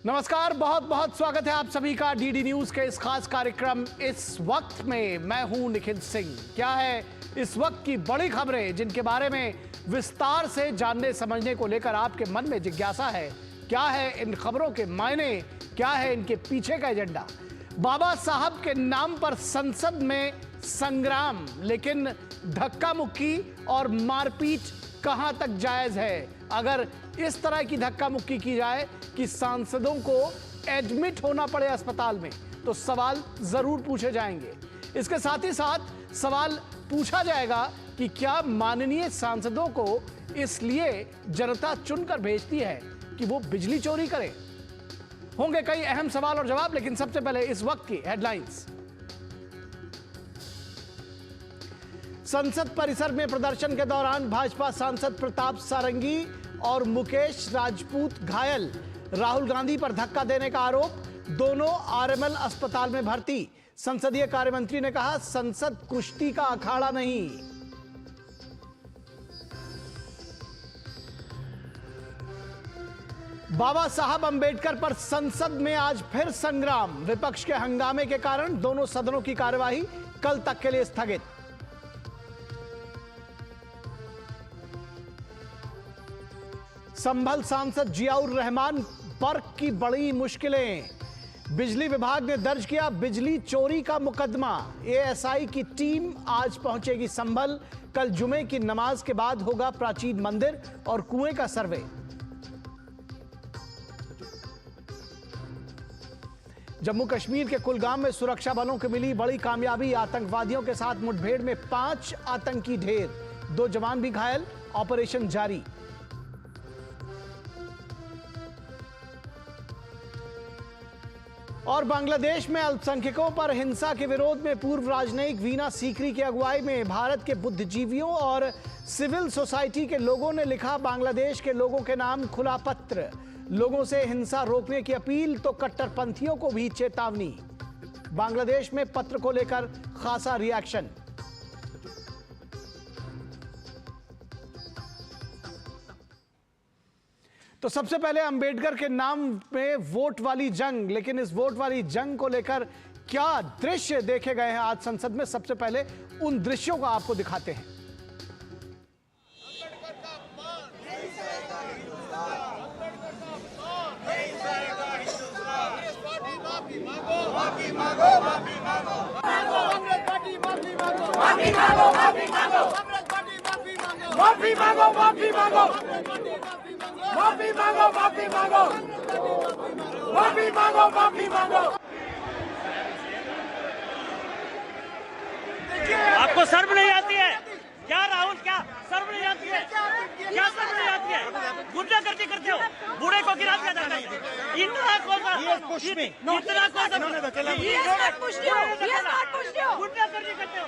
नमस्कार, बहुत बहुत स्वागत है आप सभी का डीडी न्यूज के इस खास कार्यक्रम इस वक्त में। मैं हूं निखिल सिंह। क्या है इस वक्त की बड़ी खबरें जिनके बारे में विस्तार से जानने समझने को लेकर आपके मन में जिज्ञासा है? क्या है इन खबरों के मायने, क्या है इनके पीछे का एजेंडा? बाबा साहब के नाम पर संसद में संग्राम, लेकिन धक्का मुक्की और मारपीट कहां तक जायज है? अगर इस तरह की धक्का मुक्की की जाए कि सांसदों को एडमिट होना पड़े अस्पताल में, तो सवाल जरूर पूछे जाएंगे। इसके साथ ही साथ सवाल पूछा जाएगा कि क्या माननीय सांसदों को इसलिए जनता चुनकर भेजती है कि वो बिजली चोरी करें? होंगे कई अहम सवाल और जवाब, लेकिन सबसे पहले इस वक्त की हेडलाइंस। संसद परिसर में प्रदर्शन के दौरान भाजपा सांसद प्रताप सारंगी और मुकेश राजपूत घायल, राहुल गांधी पर धक्का देने का आरोप, दोनों आरएमएल अस्पताल में भर्ती। संसदीय कार्य मंत्री ने कहा, संसद कुश्ती का अखाड़ा नहीं। बाबा साहब अंबेडकर पर संसद में आज फिर संग्राम। विपक्ष के हंगामे के कारण दोनों सदनों की कार्यवाही कल तक के लिए स्थगित। संभल सांसद जियाउर रहमान पर की बड़ी मुश्किलें। बिजली विभाग ने दर्ज किया बिजली चोरी का मुकदमा। एएसआई की टीम आज पहुंचेगी संभल। कल जुमे की नमाज के बाद होगा प्राचीन मंदिर और कुएं का सर्वे। जम्मू कश्मीर के कुलगाम में सुरक्षा बलों को मिली बड़ी कामयाबी। आतंकवादियों के साथ मुठभेड़ में 5 आतंकी ढेर, 2 जवान भी घायल, ऑपरेशन जारी। और बांग्लादेश में अल्पसंख्यकों पर हिंसा के विरोध में पूर्व राजनयिक वीना सीकरी की अगुवाई में भारत के बुद्धिजीवियों और सिविल सोसाइटी के लोगों ने लिखा बांग्लादेश के लोगों के नाम खुला पत्र। लोगों से हिंसा रोकने की अपील तो कट्टरपंथियों को भी चेतावनी। बांग्लादेश में पत्र को लेकर खासा रिएक्शन। तो सबसे पहले अंबेडकर के नाम में वोट वाली जंग, लेकिन इस वोट वाली जंग को लेकर क्या दृश्य देखे गए हैं आज संसद में, सबसे पहले उन दृश्यों को आपको दिखाते हैं। माफी मांगो, माफी मांगो, माफी मांगो, माफी मांगो, माफी मांगो, माफी मांगो। आपको शर्म नहीं आती है क्या राहुल? क्या शर्म नहीं आती है? क्या शर्म नहीं आती है? गुंडागर्दी करते हो, बूढ़े को गिरा दिया जाता है। इतना कौन सा गुंडागर्दी करते हो?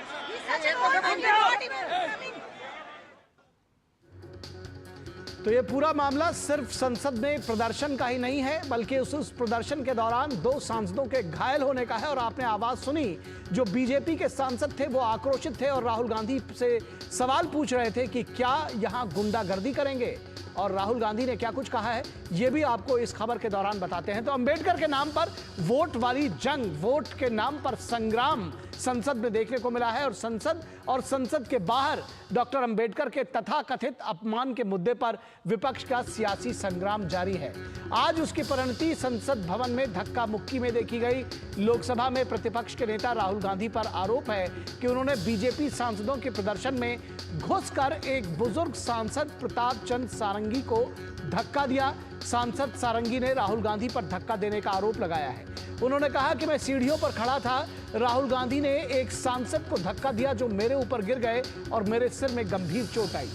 तो ये पूरा मामला सिर्फ संसद में प्रदर्शन का ही नहीं है, बल्कि उस प्रदर्शन के दौरान 2 सांसदों के घायल होने का है। और आपने आवाज सुनी, जो बीजेपी के सांसद थे वो आक्रोशित थे और राहुल गांधी से सवाल पूछ रहे थे कि क्या यहां गुंडागर्दी करेंगे, और राहुल गांधी ने क्या कुछ कहा है ये भी आपको इस खबर के दौरान बताते हैं। तो अंबेडकर के नाम पर वोट वाली जंग, वोट के नाम पर संग्राम संसद में देखने को मिला है। और संसद के बाहर डॉक्टर अंबेडकर के तथाकथित अपमान के मुद्दे पर विपक्ष का सियासी संग्राम जारी है। आज उसकी परिणति संसद भवन में धक्का मुक्की में देखी गई। लोकसभा में प्रतिपक्ष के नेता राहुल गांधी पर आरोप है कि उन्होंने बीजेपी सांसदों के प्रदर्शन में घुसकर एक बुजुर्ग सांसद प्रताप चंद सारंगी को धक्का दिया। सांसद सारंगी ने राहुल गांधी पर धक्का देने का आरोप लगाया है। उन्होंने कहा कि मैं सीढ़ियों पर खड़ा था, राहुल गांधी ने एक सांसद को धक्का दिया जो मेरे ऊपर गिर गए और मेरे सिर में गंभीर चोट आई।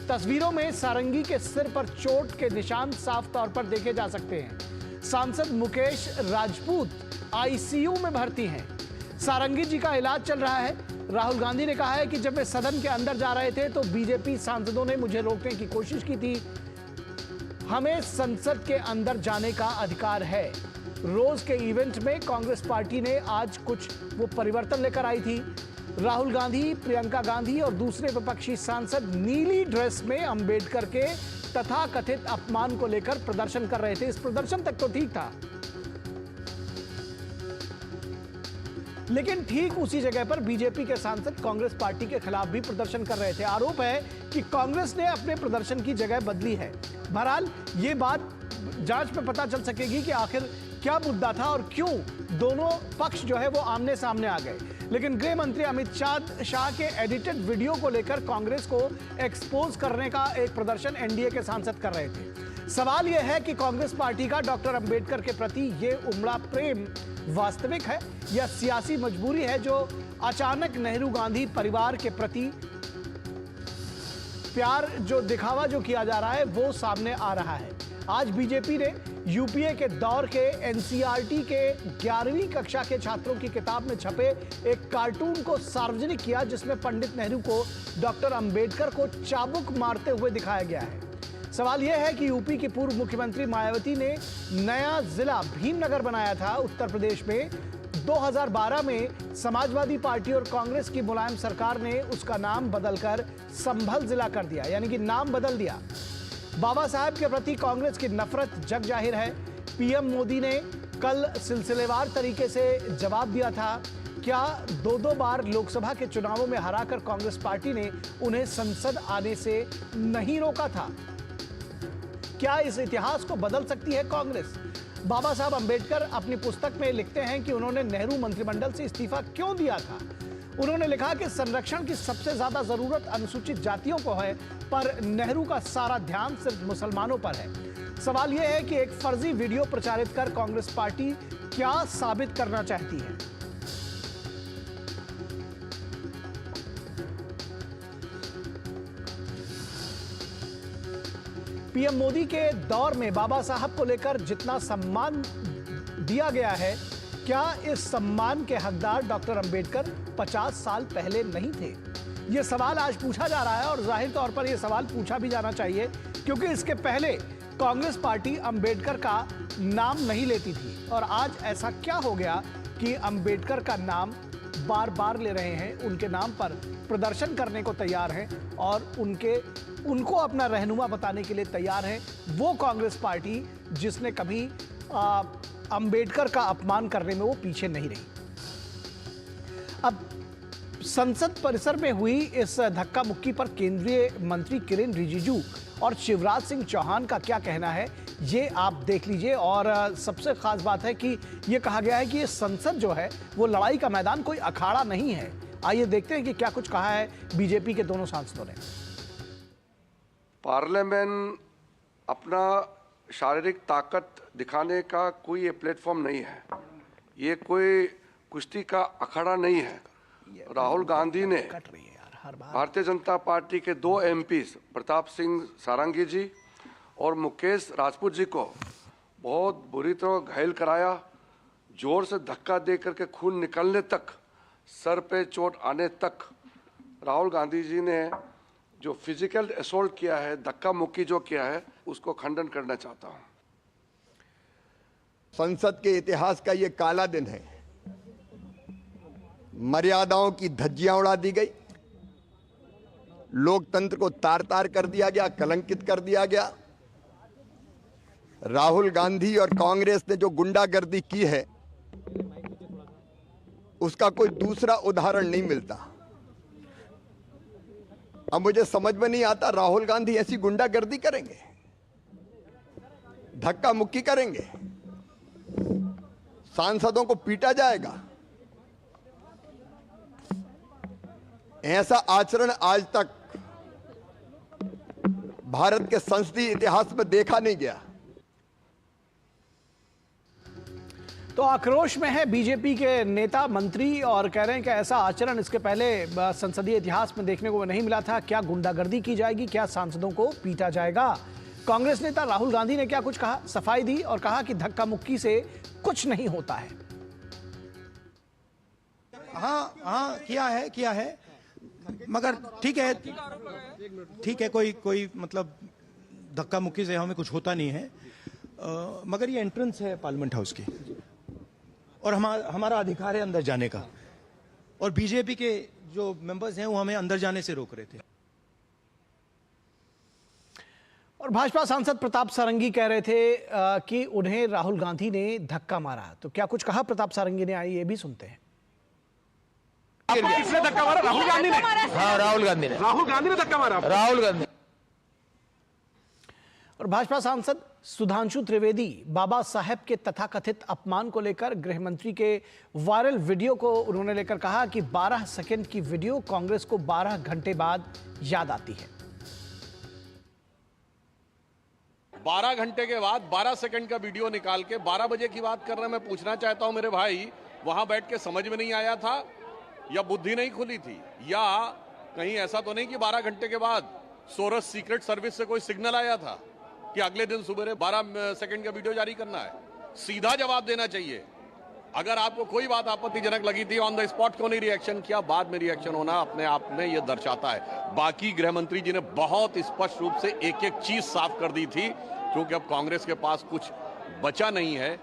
तस्वीरों में सारंगी के सिर पर चोट के निशान साफ तौर पर देखे जा सकते हैं। सांसद मुकेश राजपूत आईसीयू में भर्ती हैं। सारंगी जी का इलाज चल रहा है। राहुल गांधी ने कहा है कि जब वे सदन के अंदर जा रहे थे तो बीजेपी सांसदों ने मुझे रोकने की कोशिश की थी। हमें संसद के अंदर जाने का अधिकार है। रोज के इवेंट में कांग्रेस पार्टी ने आज कुछ वो परिवर्तन लेकर आई थी। राहुल गांधी, प्रियंका गांधी और दूसरे विपक्षी सांसद नीली ड्रेस में अंबेडकर के तथाकथित अपमान को लेकर प्रदर्शन कर रहे थे। इस प्रदर्शन तक तो ठीक था, लेकिन ठीक उसी जगह पर बीजेपी के सांसद कांग्रेस पार्टी के खिलाफ भी प्रदर्शन कर रहे थे। आरोप है कि कांग्रेस ने अपने प्रदर्शन की जगह बदली है। बहरहाल ये बात जांच में पता चल सकेगी कि आखिर क्या मुद्दा था और क्यों दोनों पक्ष जो है वो आमने सामने आ गए। लेकिन गृह मंत्री अमित शाह के एडिटेड वीडियो को लेकर कांग्रेस को एक्सपोज करने का एक प्रदर्शन एनडीए के सांसद कर रहे थे। सवाल यह है कि कांग्रेस पार्टी का डॉक्टर अंबेडकर के प्रति यह उमड़ा प्रेम वास्तविक है या सियासी मजबूरी है, जो अचानक नेहरू गांधी परिवार के प्रति प्यार जो दिखावा जो किया जा रहा है वो सामने आ रहा है। आज बीजेपी ने यूपीए के दौर के एनसीईआरटी के 11वीं कक्षा के छात्रों की किताब में छपे एक कार्टून को सार्वजनिक किया, जिसमें पंडित नेहरू को डॉक्टर अंबेडकर को चाबुक मारते हुए दिखाया गया है। सवाल यह है कि यूपी की पूर्व मुख्यमंत्री मायावती ने नया जिला भीमनगर बनाया था उत्तर प्रदेश में। 2012 में समाजवादी पार्टी और कांग्रेस की मुलायम सरकार ने उसका नाम बदलकर संभल जिला कर दिया, यानी कि नाम बदल दिया। बाबा साहब के प्रति कांग्रेस की नफरत जग जाहिर है। पीएम मोदी ने कल सिलसिलेवार तरीके से जवाब दिया था। क्या दो बार लोकसभा के चुनावों में हराकर कांग्रेस पार्टी ने उन्हें संसद आने से नहीं रोका था? क्या इस इतिहास को बदल सकती है कांग्रेस? बाबा साहब अंबेडकर अपनी पुस्तक में लिखते हैं कि उन्होंने नेहरू मंत्रिमंडल से इस्तीफा क्यों दिया था। उन्होंने लिखा कि संरक्षण की सबसे ज्यादा जरूरत अनुसूचित जातियों को है, पर नेहरू का सारा ध्यान सिर्फ मुसलमानों पर है। सवाल यह है कि एक फर्जी वीडियो प्रचारित कर कांग्रेस पार्टी क्या साबित करना चाहती है? पीएम मोदी के दौर में बाबा साहब को लेकर जितना सम्मान दिया गया है, क्या इस सम्मान के हकदार डॉक्टर अंबेडकर 50 साल पहले नहीं थे? यह सवाल आज पूछा जा रहा है और जाहिर तौर पर यह सवाल पूछा भी जाना चाहिए, क्योंकि इसके पहले कांग्रेस पार्टी अंबेडकर का नाम नहीं लेती थी और आज ऐसा क्या हो गया कि अंबेडकर का नाम बार बार ले रहे हैं, उनके नाम पर प्रदर्शन करने को तैयार हैं और उनको अपना रहनुमा बताने के लिए तैयार है वो कांग्रेस पार्टी जिसने कभी अंबेडकर का अपमान करने में वो पीछे नहीं रही। अब संसद परिसर में हुई इस धक्का मुक्की पर केंद्रीय मंत्री किरेन रिजिजू और शिवराज सिंह चौहान का क्या कहना है, ये आप देख लीजिए। और सबसे खास बात है कि ये कहा गया है कि ये संसद जो है वो लड़ाई का मैदान, कोई अखाड़ा नहीं है। आइए देखते हैं कि क्या कुछ कहा है बीजेपी के दोनों सांसदों ने। पार्लियामेंट अपना शारीरिक ताकत दिखाने का कोई ये प्लेटफॉर्म नहीं है, ये कोई कुश्ती का अखाड़ा नहीं है। राहुल गांधी ने भारतीय जनता पार्टी के 2 एमपीज प्रताप सिंह सारंगी जी और मुकेश राजपूत जी को बहुत बुरी तरह घायल कराया। जोर से धक्का दे करके खून निकलने तक, सर पे चोट आने तक राहुल गांधी जी ने जो फिजिकल असॉल्ट किया है, धक्का मुक्की जो किया है, उसको खंडन करना चाहता हूं। संसद के इतिहास का ये काला दिन है। मर्यादाओं की धज्जियां उड़ा दी गई, लोकतंत्र को तार तार कर दिया गया, कलंकित कर दिया गया। राहुल गांधी और कांग्रेस ने जो गुंडागर्दी की है उसका कोई दूसरा उदाहरण नहीं मिलता। अब मुझे समझ में नहीं आता, राहुल गांधी ऐसी गुंडागर्दी करेंगे, धक्का मुक्की करेंगे, सांसदों को पीटा जाएगा? ऐसा आचरण आज तक भारत के संसदीय इतिहास में देखा नहीं गया। तो आक्रोश में है बीजेपी के नेता मंत्री और कह रहे हैं कि ऐसा आचरण इसके पहले संसदीय इतिहास में देखने को नहीं मिला था। क्या गुंडागर्दी की जाएगी, क्या सांसदों को पीटा जाएगा? कांग्रेस नेता राहुल गांधी ने क्या कुछ कहा, सफाई दी और कहा कि धक्का मुक्की से कुछ नहीं होता है। हाँ किया है मगर ठीक है कोई मतलब धक्का मुक्की से हमें कुछ होता नहीं है। मगर ये एंट्रेंस है पार्लियामेंट हाउस की और हमारा अधिकार है अंदर जाने का। और बीजेपी के जो मेंबर्स हैं वो हमें अंदर जाने से रोक रहे थे। और भाजपा सांसद प्रताप सारंगी कह रहे थे कि उन्हें राहुल गांधी ने धक्का मारा। तो क्या कुछ कहा प्रताप सारंगी ने, आइए ये भी सुनते हैं। किसने धक्का मारा? राहुल गांधी ने। हाँ, राहुल गांधी ने। राहुल गांधी ने धक्का मारा। राहुल गांधी। और भाजपा सांसद सुधांशु त्रिवेदी बाबा साहेब के तथाकथित अपमान को लेकर गृह मंत्री के वायरल वीडियो को उन्होंने लेकर कहा कि 12 सेकंड की वीडियो कांग्रेस को 12 घंटे बाद याद आती है। 12 घंटे के बाद 12 सेकंड का वीडियो निकाल के 12 बजे की बात कर रहे हैं। मैं पूछना चाहता हूं मेरे भाई, वहां बैठ के समझ में नहीं आया था या बुद्धि नहीं खुली थी, या कहीं ऐसा तो नहीं कि 12 घंटे के बाद सोरस सीक्रेट सर्विस से कोई सिग्नल आया था कि अगले दिन सुबह 12 सेकंड का वीडियो जारी करना है? सीधा जवाब देना चाहिए। अगर आपको कोई बात आपत्तिजनक लगी थी, ऑन द स्पॉट क्यों नहीं रिएक्शन किया? बाद में रिएक्शन होना अपने आप में यह दर्शाता है। बाकी गृह मंत्री जी ने बहुत स्पष्ट रूप से एक एक चीज साफ कर दी थी, क्योंकि अब कांग्रेस के पास कुछ बचा नहीं है।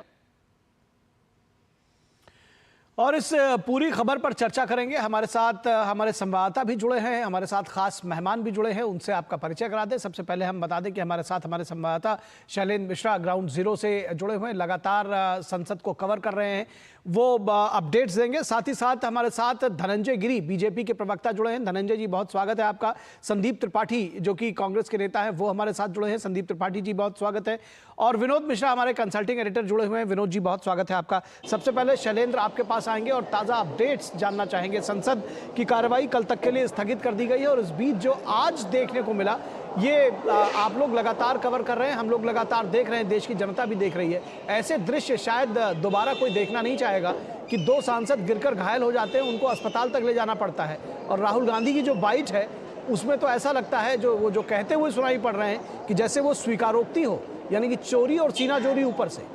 और इस पूरी खबर पर चर्चा करेंगे। हमारे साथ हमारे संवाददाता भी जुड़े हैं, हमारे साथ खास मेहमान भी जुड़े हैं, उनसे आपका परिचय करा दें। सबसे पहले हम बता दें कि हमारे साथ हमारे संवाददाता शैलेंद्र मिश्रा ग्राउंड जीरो से जुड़े हुए हैं, लगातार संसद को कवर कर रहे हैं, वो अपडेट्स देंगे। साथ ही साथ हमारे साथ धनंजय गिरी बीजेपी के प्रवक्ता जुड़े हैं। धनंजय जी बहुत स्वागत है आपका। संदीप त्रिपाठी जो कि कांग्रेस के नेता हैं वो हमारे साथ जुड़े हैं। संदीप त्रिपाठी जी बहुत स्वागत है। और विनोद मिश्रा हमारे कंसल्टिंग एडिटर जुड़े हुए हैं। विनोद जी बहुत स्वागत है आपका। सबसे पहले शैलेंद्र आपके पास आएंगे और ताज़ा अपडेट्स जानना चाहेंगे। संसद की कार्रवाई कल तक के लिए स्थगित कर दी गई है और इस बीच जो आज देखने को मिला, ये आप लोग लगातार कवर कर रहे हैं, हम लोग लगातार देख रहे हैं, देश की जनता भी देख रही है। ऐसे दृश्य शायद दोबारा कोई देखना नहीं चाहेगा कि 2 सांसद गिरकर घायल हो जाते हैं, उनको अस्पताल तक ले जाना पड़ता है। और राहुल गांधी की जो बाइट है उसमें तो ऐसा लगता है वो जो कहते हुए सुनाई पड़ रहे हैं कि जैसे वो स्वीकारोक्ति हो, यानी कि चोरी और सीना चोरी ऊपर से।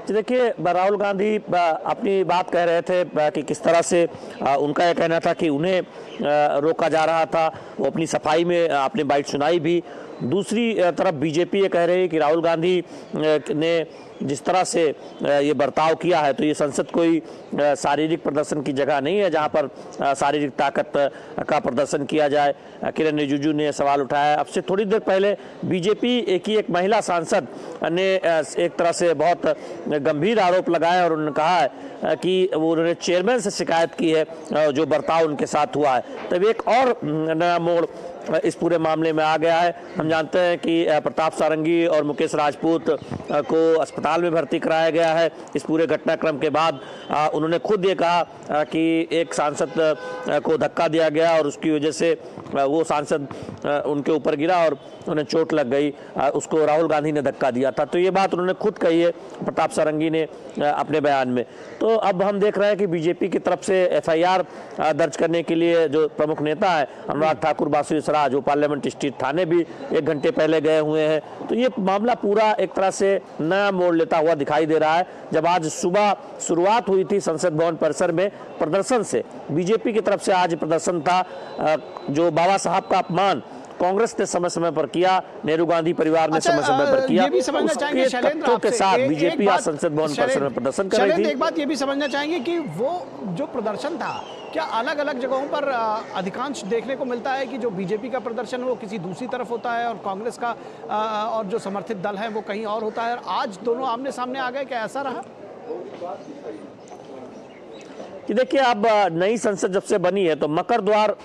देखिए, राहुल गांधी अपनी बात कह रहे थे कि किस तरह से उनका यह कहना था कि उन्हें रोका जा रहा था। वो अपनी सफाई में आपने बाइट सुनाई भी। दूसरी तरफ बीजेपी ये कह रही है कि राहुल गांधी ने जिस तरह से ये बर्ताव किया है तो ये संसद कोई शारीरिक प्रदर्शन की जगह नहीं है जहां पर शारीरिक ताकत का प्रदर्शन किया जाए। किरण रिजिजू ने सवाल उठाया। अब से थोड़ी देर पहले बीजेपी की एक महिला सांसद ने एक तरह से बहुत गंभीर आरोप लगाया और उन्होंने कहा है कि वो उन्होंने चेयरमैन से शिकायत की है जो बर्ताव उनके साथ हुआ है। तब एक और नया मोड़ इस पूरे मामले में आ गया है। हम जानते हैं कि प्रताप सारंगी और मुकेश राजपूत को अस्पताल में भर्ती कराया गया है। इस पूरे घटनाक्रम के बाद उन्होंने खुद ये कहा कि एक सांसद को धक्का दिया गया और उसकी वजह से वो सांसद उनके ऊपर गिरा और उन्हें चोट लग गई, उसको राहुल गांधी ने धक्का दिया था। तो ये बात उन्होंने खुद कही है प्रताप सारंगी ने अपने बयान में। तो अब हम देख रहे हैं कि बीजेपी की तरफ से एफआईआर दर्ज करने के लिए जो प्रमुख नेता है अनुराग ठाकुर बासुरी सराज, वो पार्लियामेंट स्ट्रीट थाने भी 1 घंटे पहले गए हुए हैं। तो ये मामला पूरा एक तरह से नया मोड़ लेता हुआ दिखाई दे रहा है। जब आज सुबह शुरुआत हुई थी संसद भवन परिसर में प्रदर्शन से, बीजेपी की तरफ से आज प्रदर्शन था। जो बाबा साहब का अपमान कांग्रेस ने समय समय पर किया, नेहरू गांधी परिवार ने समय समय पर किया, उसके तथ्यों के साथ बीजेपी आज संसद भवन परिसर में प्रदर्शन कर रही थी। एक बात ये भी समझना चाहेंगे कि वो जो प्रदर्शन था, क्या अलग अलग जगहों पर अधिकांश देखने को मिलता है कि जो बीजेपी का प्रदर्शन है वो किसी दूसरी तरफ होता है और कांग्रेस का और जो समर्थित दल है वो कहीं और होता है, और आज दोनों आमने सामने आ गए, क्या ऐसा रहा? कि देखिए, अब नई संसद जब से बनी है तो मकर द्वार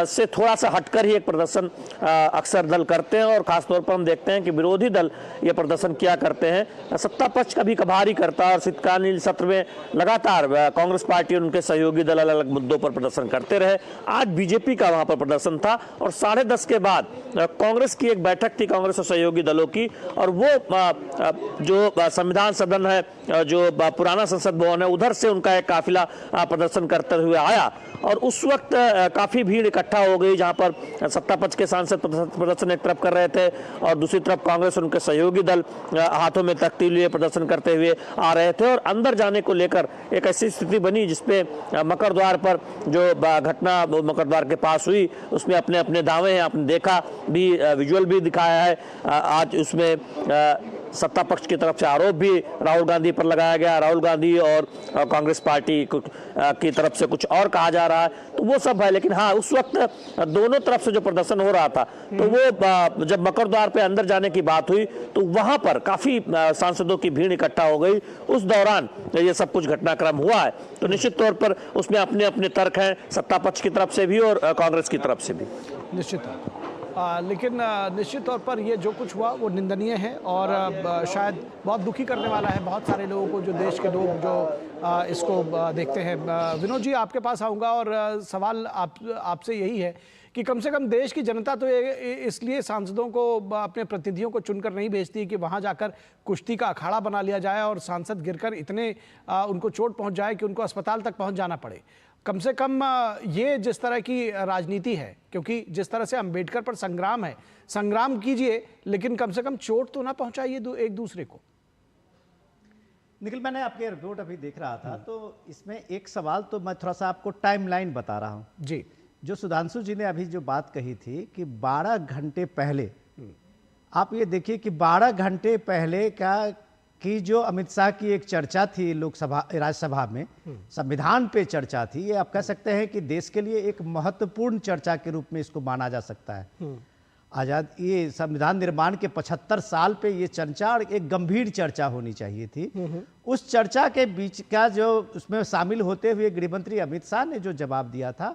से थोड़ा सा हटकर ही एक प्रदर्शन अक्सर दल करते हैं और खासतौर पर हम देखते हैं कि विरोधी दल ये प्रदर्शन किया करते हैं। सत्ता पक्ष कभी कभार ही करता है और शीतकालीन सत्र में लगातार कांग्रेस पार्टी और उनके सहयोगी दल अलग अलग मुद्दों पर प्रदर्शन करते रहे। आज बीजेपी का वहां पर प्रदर्शन था और 10:30 के बाद कांग्रेस की एक बैठक थी, कांग्रेस और सहयोगी दलों की, और वो जो संविधान सदन है, जो पुराना संसद भवन है, उधर से उनका एक काफिला प्रदर्शन करते हुए आया और उस वक्त काफी भीड़ इकट्ठा हो गई, जहां पर सत्ता पक्ष के सांसद प्रदर्शन एक तरफ कर रहे थे और दूसरी तरफ कांग्रेस और उनके सहयोगी दल हाथों में तख्ती लिए प्रदर्शन करते हुए आ रहे थे। और अंदर जाने को लेकर एक ऐसी स्थिति बनी जिसपे मकर द्वार पर जो घटना मकर द्वार के पास हुई उसमें अपने अपने दावे हैं, आपने देखा भी, विजुअल भी दिखाया है। आज उसमें सत्ता पक्ष की तरफ से आरोप भी राहुल गांधी पर लगाया गया, राहुल गांधी और कांग्रेस पार्टी की तरफ से कुछ और कहा जा रहा है, तो वो सब है। लेकिन हाँ, उस वक्त दोनों तरफ से जो प्रदर्शन हो रहा था, तो वो जब मकर द्वार पे अंदर जाने की बात हुई तो वहां पर काफी सांसदों की भीड़ इकट्ठा हो गई। उस दौरान ये सब कुछ घटनाक्रम हुआ है, तो निश्चित तौर पर उसमें अपने अपने तर्क हैं, सत्ता पक्ष की तरफ से भी और कांग्रेस की तरफ से भी। निश्चित लेकिन निश्चित तौर पर ये जो कुछ हुआ वो निंदनीय है और शायद बहुत दुखी करने वाला है बहुत सारे लोगों को, जो देश के लोग जो इसको देखते हैं। विनोद जी, आपके पास आऊँगा और सवाल आपसे यही है कि कम से कम देश की जनता तो इसलिए सांसदों को, अपने प्रतिनिधियों को चुनकर नहीं भेजती कि वहां जाकर कुश्ती का अखाड़ा बना लिया जाए और सांसद गिरकर इतने उनको चोट पहुंच जाए कि उनको अस्पताल तक पहुंच जाना पड़े। कम से कम ये जिस तरह की राजनीति है, क्योंकि जिस तरह से अंबेडकर पर संग्राम है, संग्राम कीजिए लेकिन कम से कम चोट तो ना पहुंचाइए एक दूसरे को। निखिल, मैंने आपके रिपोर्ट अभी देख रहा था, तो इसमें एक सवाल तो मैं थोड़ा सा आपको टाइमलाइन बता रहा हूं जी। जो सुधांशु जी ने अभी जो बात कही थी कि 12 घंटे पहले, आप ये देखिए कि 12 घंटे पहले की जो अमित शाह की एक चर्चा थी लोकसभा राज्यसभा में, संविधान पे चर्चा थी, ये आप कह सकते हैं कि देश के लिए एक महत्वपूर्ण चर्चा के रूप में इसको माना जा सकता है। आजाद ये संविधान निर्माण के 75 साल पे ये चर्चा और एक गंभीर चर्चा होनी चाहिए थी। उस चर्चा के बीच का जो उसमें शामिल होते हुए गृहमंत्री अमित शाह ने जो जवाब दिया था,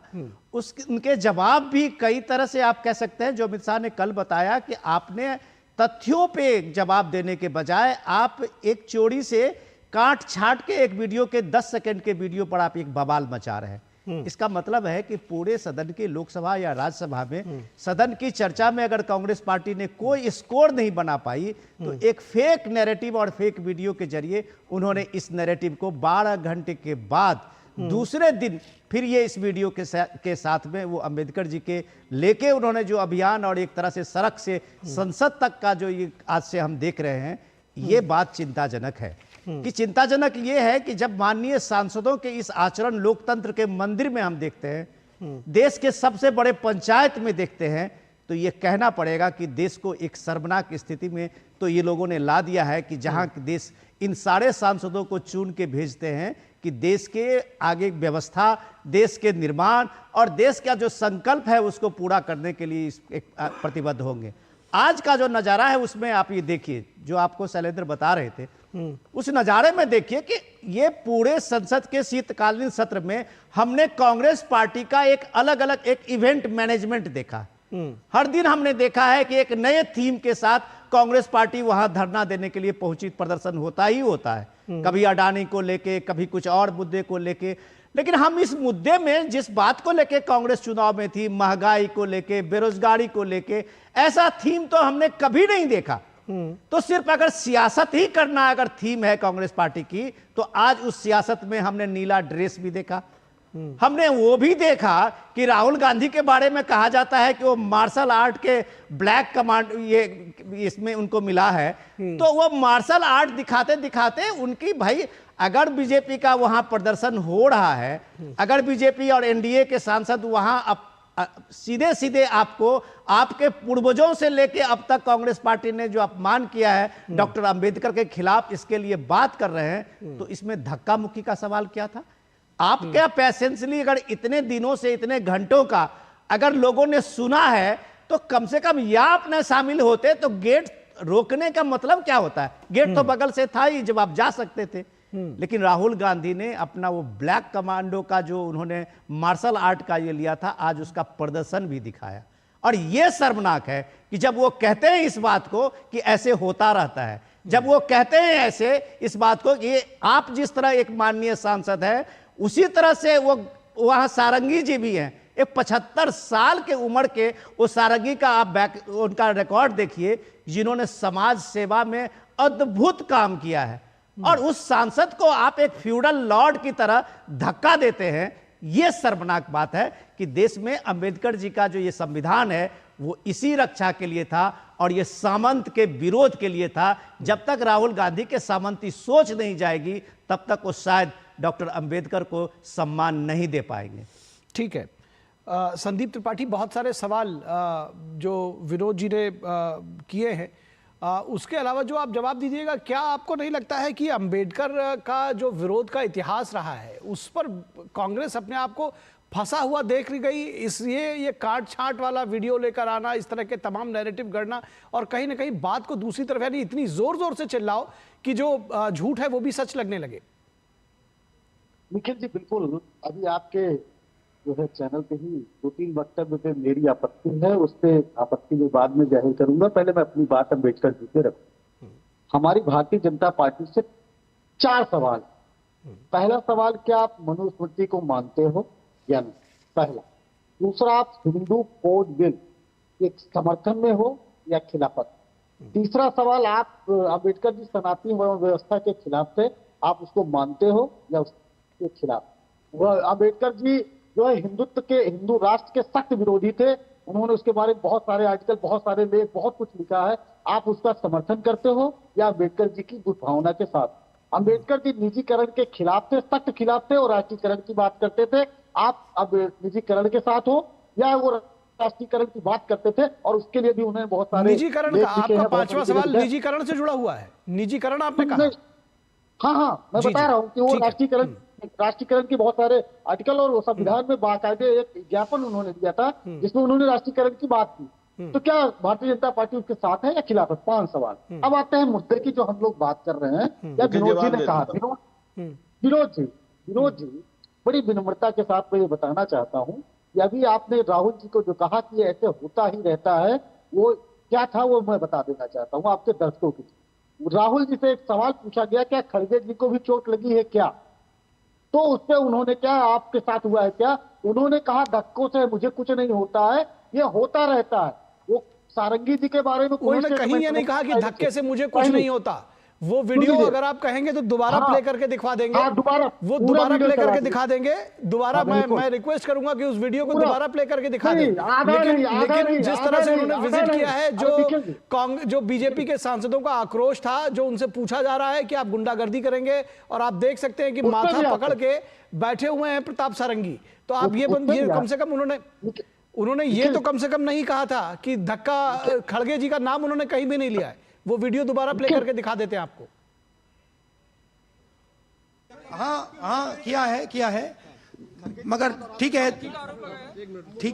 उनके जवाब भी कई तरह से आप कह सकते हैं, जो अमित शाह ने कल बताया कि आपने तथ्यों पे जवाब देने के बजाय आप एक चोरी से काट छाट के एक वीडियो के 10 सेकंड के वीडियो पर आप एक बवाल मचा रहे हैं। इसका मतलब है कि पूरे सदन की, लोकसभा या राज्यसभा में सदन की चर्चा में अगर कांग्रेस पार्टी ने कोई स्कोर नहीं बना पाई, तो एक फेक नैरेटिव और फेक वीडियो के जरिए उन्होंने इस नैरेटिव को 12 घंटे के बाद दूसरे दिन फिर ये इस वीडियो के साथ में वो अंबेडकर जी के लेके उन्होंने जो अभियान और एक तरह से सड़क से संसद तक का जो ये आज से हम देख रहे हैं, ये बात चिंताजनक है। कि चिंताजनक ये है कि जब माननीय सांसदों के इस आचरण लोकतंत्र के मंदिर में हम देखते हैं, देश के सबसे बड़े पंचायत में देखते हैं, तो ये कहना पड़ेगा कि देश को एक शर्मनाक स्थिति में तो ये लोगों ने ला दिया है कि जहां देश इन सारे सांसदों को चुन के भेजते हैं कि देश के आगे व्यवस्था, देश के निर्माण और देश का जो संकल्प है उसको पूरा करने के लिए प्रतिबद्ध होंगे। आज का जो नज़ारा है उसमें आप ये देखिए, जो आपको शैलेंद्र बता रहे थे, उस नज़ारे में देखिए कि ये पूरे संसद के शीतकालीन सत्र में हमने कांग्रेस पार्टी का एक अलग अलग एक इवेंट मैनेजमेंट देखा। हर दिन हमने देखा है कि एक नए थीम के साथ कांग्रेस पार्टी वहां धरना देने के लिए पहुंची, प्रदर्शन होता ही होता है, कभी अडानी को लेके, कभी कुछ और मुद्दे को लेके। लेकिन हम इस मुद्दे में जिस बात को लेके कांग्रेस चुनाव में थी, महंगाई को लेके, बेरोजगारी को लेके, ऐसा थीम तो हमने कभी नहीं देखा। तो सिर्फ अगर सियासत ही करना अगर थीम है कांग्रेस पार्टी की, तो आज उस सियासत में हमने नीला ड्रेस भी देखा। हमने वो भी देखा कि राहुल गांधी के बारे में कहा जाता है कि वो मार्शल आर्ट के ब्लैक कमांड ये इसमें उनको मिला है। तो वो मार्शल आर्ट दिखाते दिखाते उनकी, भाई अगर बीजेपी का वहां प्रदर्शन हो रहा है, अगर बीजेपी और एनडीए के सांसद वहां सीधे सीधे आपको आपके पूर्वजों से लेके अब तक कांग्रेस पार्टी ने जो अपमान किया है डॉक्टर अंबेडकर के खिलाफ, इसके लिए बात कर रहे हैं, तो इसमें धक्का मुक्की का सवाल क्या था? आप क्या पैसेंसली अगर इतने दिनों से, इतने घंटों का अगर लोगों ने सुना है, तो कम से कम या आप न शामिल होते, तो गेट रोकने का मतलब क्या होता है? गेट तो बगल से था ही, जब आप जा सकते थे। लेकिन राहुल गांधी ने अपना वो ब्लैक कमांडो का जो उन्होंने मार्शल आर्ट का ये लिया था, आज उसका प्रदर्शन भी दिखाया। और ये शर्मनाक है कि जब वो कहते हैं इस बात को कि ऐसे होता रहता है, जब वो कहते हैं ऐसे इस बात को, ये आप जिस तरह एक माननीय सांसद है, उसी तरह से वो वहां सारंगी जी भी हैं, एक 75 साल के उम्र के वो सारंगी का आप उनका रिकॉर्ड देखिए, जिन्होंने समाज सेवा में अद्भुत काम किया है, और उस सांसद को आप एक फ्यूडल लॉर्ड की तरह धक्का देते हैं। यह शर्मनाक बात है कि देश में अंबेडकर जी का जो ये संविधान है वो इसी रक्षा के लिए था और ये सामंत के विरोध के लिए था। जब तक राहुल गांधी के सामंती सोच नहीं जाएगी, तब तक वो शायद डॉक्टर अंबेडकर को सम्मान नहीं दे पाएंगे। ठीक है। संदीप त्रिपाठी, बहुत सारे सवाल जो विनोद जी ने किए हैं, उसके अलावा जो आप जवाब दीजिएगा, क्या आपको नहीं लगता है कि अंबेडकर का जो विरोध का इतिहास रहा है उस पर कांग्रेस अपने आप को फंसा हुआ देख गई, इसलिए ये काट छांट वाला वीडियो लेकर आना, इस तरह के तमाम नैरेटिव गढ़ना और कहीं ना कहीं बात को दूसरी तरफ यानी इतनी जोर जोर से चिल्लाओ कि जो झूठ है वो भी सच लगने लगे? निखिल जी बिल्कुल, अभी आपके जो है चैनल पे ही 2-3 वक्तव्य पे मेरी आपत्ति है, उस पे आपत्ति में बाद में जाहिर करूंगा। पहले मैं अपनी बात अम्बेडकर जी पे रखूं। हमारी भारतीय जनता पार्टी से 4 सवाल। पहला सवाल, क्या आप मनुस्मृति को मानते हो या नहीं? पहला। दूसरा, आप हिंदू कोड बिल के समर्थन में हो या खिलाफत? तीसरा सवाल, आप अम्बेडकर जी सनातनी व्यवस्था के खिलाफ थे, आप उसको मानते हो या उसके खिलाफ? वह अम्बेडकर जी जो है हिंदुत्व के, हिंदू राष्ट्र के सख्त विरोधी थे। उन्होंने उसके बारे में बहुत सारे आर्टिकल, बहुत सारे लेख, बहुत कुछ लिखा है। आप उसका समर्थन करते हो या अम्बेडकर जी की दुर्भावना के साथ? अम्बेडकर जी निजीकरण के खिलाफ थे, सख्त खिलाफ थे और राष्ट्रीयकरण की बात करते थे। आप अब निजीकरण के साथ हो या वो राष्ट्रीयकरण की बात करते थे और उसके लिए भी उन्होंने बहुत सारे निजीकरण का आपका 5वां सवाल निजीकरण से जुड़ा हुआ है। निजीकरण आपने कहा? हाँ, मैं बता रहा हूँ कि वो राष्ट्रीयकरण के बहुत सारे आर्टिकल और वो संविधान में बाकायदे एक ज्ञापन उन्होंने दिया था जिसमें उन्होंने राष्ट्रीयकरण की बात की। तो क्या भारतीय जनता पार्टी उसके साथ है या खिलाफ है? 5 सवाल। अब आते हैं मुद्दे की जो हम लोग बात कर रहे हैं। या विनोद जी ने कहा, विनोद जी बड़ी विनम्रता के साथ मैं ये बताना चाहता हूँ कि अभी आपने राहुल जी को जो कहा कि ऐसे होता ही रहता है, वो क्या था वो मैं बता देना चाहता हूँ आपके दर्शकों की। राहुल जी से एक सवाल पूछा गया, क्या खड़गे जी को भी चोट लगी है क्या? तो उस पर उन्होंने, क्या आपके साथ हुआ है क्या? उन्होंने कहा धक्कों से मुझे कुछ नहीं होता है, ये होता रहता है। वो सारंगी जी के बारे में उन्होंने कहीं ये नहीं कहा कि धक्के से मुझे कुछ नहीं होता। वो वीडियो अगर आप कहेंगे तो दोबारा प्ले करके दिखवा देंगे। वो दोबारा प्ले करके दिखा देंगे। दोबारा मैं रिक्वेस्ट करूंगा कि उस वीडियो को दोबारा प्ले करके दिखा दें। लेकिन जिस तरह से उन्होंने विजिट किया है, जो बीजेपी के सांसदों का आक्रोश था, जो उनसे पूछा जा रहा है कि आप गुंडागर्दी करेंगे, और आप देख सकते हैं कि माथा पकड़ के बैठे हुए हैं प्रताप सारंगी। तो आप ये कम से कम उन्होंने ये तो कम से कम नहीं कहा था कि धक्का, खड़गे जी का नाम उन्होंने कहीं भी नहीं लिया है। वो वीडियो दोबारा प्ले करके दिखा देते हैं आपको। हाँ, किया है मगर ठीक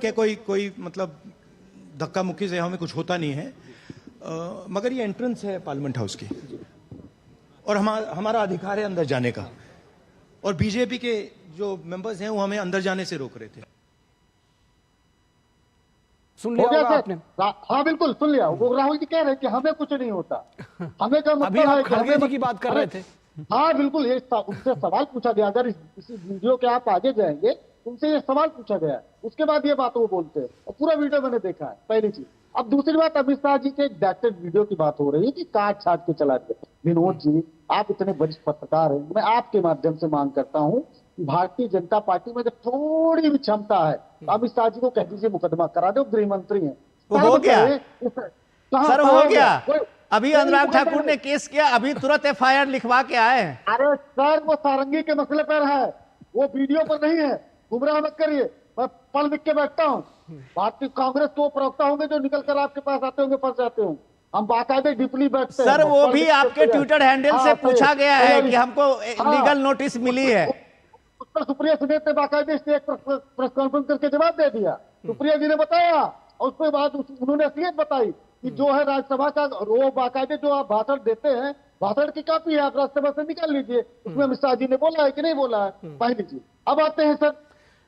है, कोई मतलब धक्का मुक्की से हमें कुछ होता नहीं है। मगर ये एंट्रेंस है पार्लियामेंट हाउस की और हमारा अधिकार है अंदर जाने का, और बीजेपी के जो मेंबर्स हैं वो हमें अंदर जाने से रोक रहे थे। सुन लिया होगा आपने? हाँ बिल्कुल सुन लिया। वो राहुल जी कह रहे हैं कि हमें कुछ नहीं होता। हमें क्या मतलब अभी आप खड़गे जी की बात कर रहे थे। हाँ बिल्कुल, ये उनसे सवाल पूछा गया। अगर इस वीडियो के आप आगे जाएंगे, उनसे ये सवाल पूछा गया, उसके बाद ये बात वो बोलते हैं और पूरा वीडियो मैंने देखा है। पहली चीज। अब दूसरी बात, अमित शाह जी के एक डायरेक्टेड वीडियो की बात हो रही है कि काट छाट के चला दिया। विनोद जी, आप इतने वरिष्ठ पत्रकार हैं, मैं आपके माध्यम से मांग करता हूँ भारतीय जनता पार्टी में जब थोड़ी भी क्षमता है, अमित शाह जी को कह दीजिए मुकदमा करा दो, गृह मंत्री हैं। हो गया सर, हो गया। अभी अनुराग ठाकुर ने केस किया, अभी तुरंत FIR लिखवा के आए हैं। अरे सर, वो सारंगी के मसले पर है, वो वीडियो पर नहीं है। गुमराह मत करिए, मैं पढ़ लिख के बैठता हूँ। भारतीय कांग्रेस को प्रवक्ता होंगे जो निकल कर आपके पास आते होंगे, फंस जाते होंगे। हम बाकायदे डीपली बैठते हैं। सर, वो भी आपके ट्विटर हैंडल से पूछा गया है कि हमको लीगल नोटिस मिली है। उस पर सुप्रिया सुनीत ने बाकायदे से एक प्रेस कॉन्फ्रेंस करके जवाब दे दिया। सुप्रिया जी ने बताया और उसके बाद उन्होंने असलियत बताई कि जो है राज्यसभा का, वो बाकायदे जो आप भाषण देते हैं, भाषण की कॉपी है, आप राज्यसभा से निकाल लीजिए। उसमें अमित शाह जी ने बोला है कि नहीं बोला है, पहली चीज। अब आते हैं सर,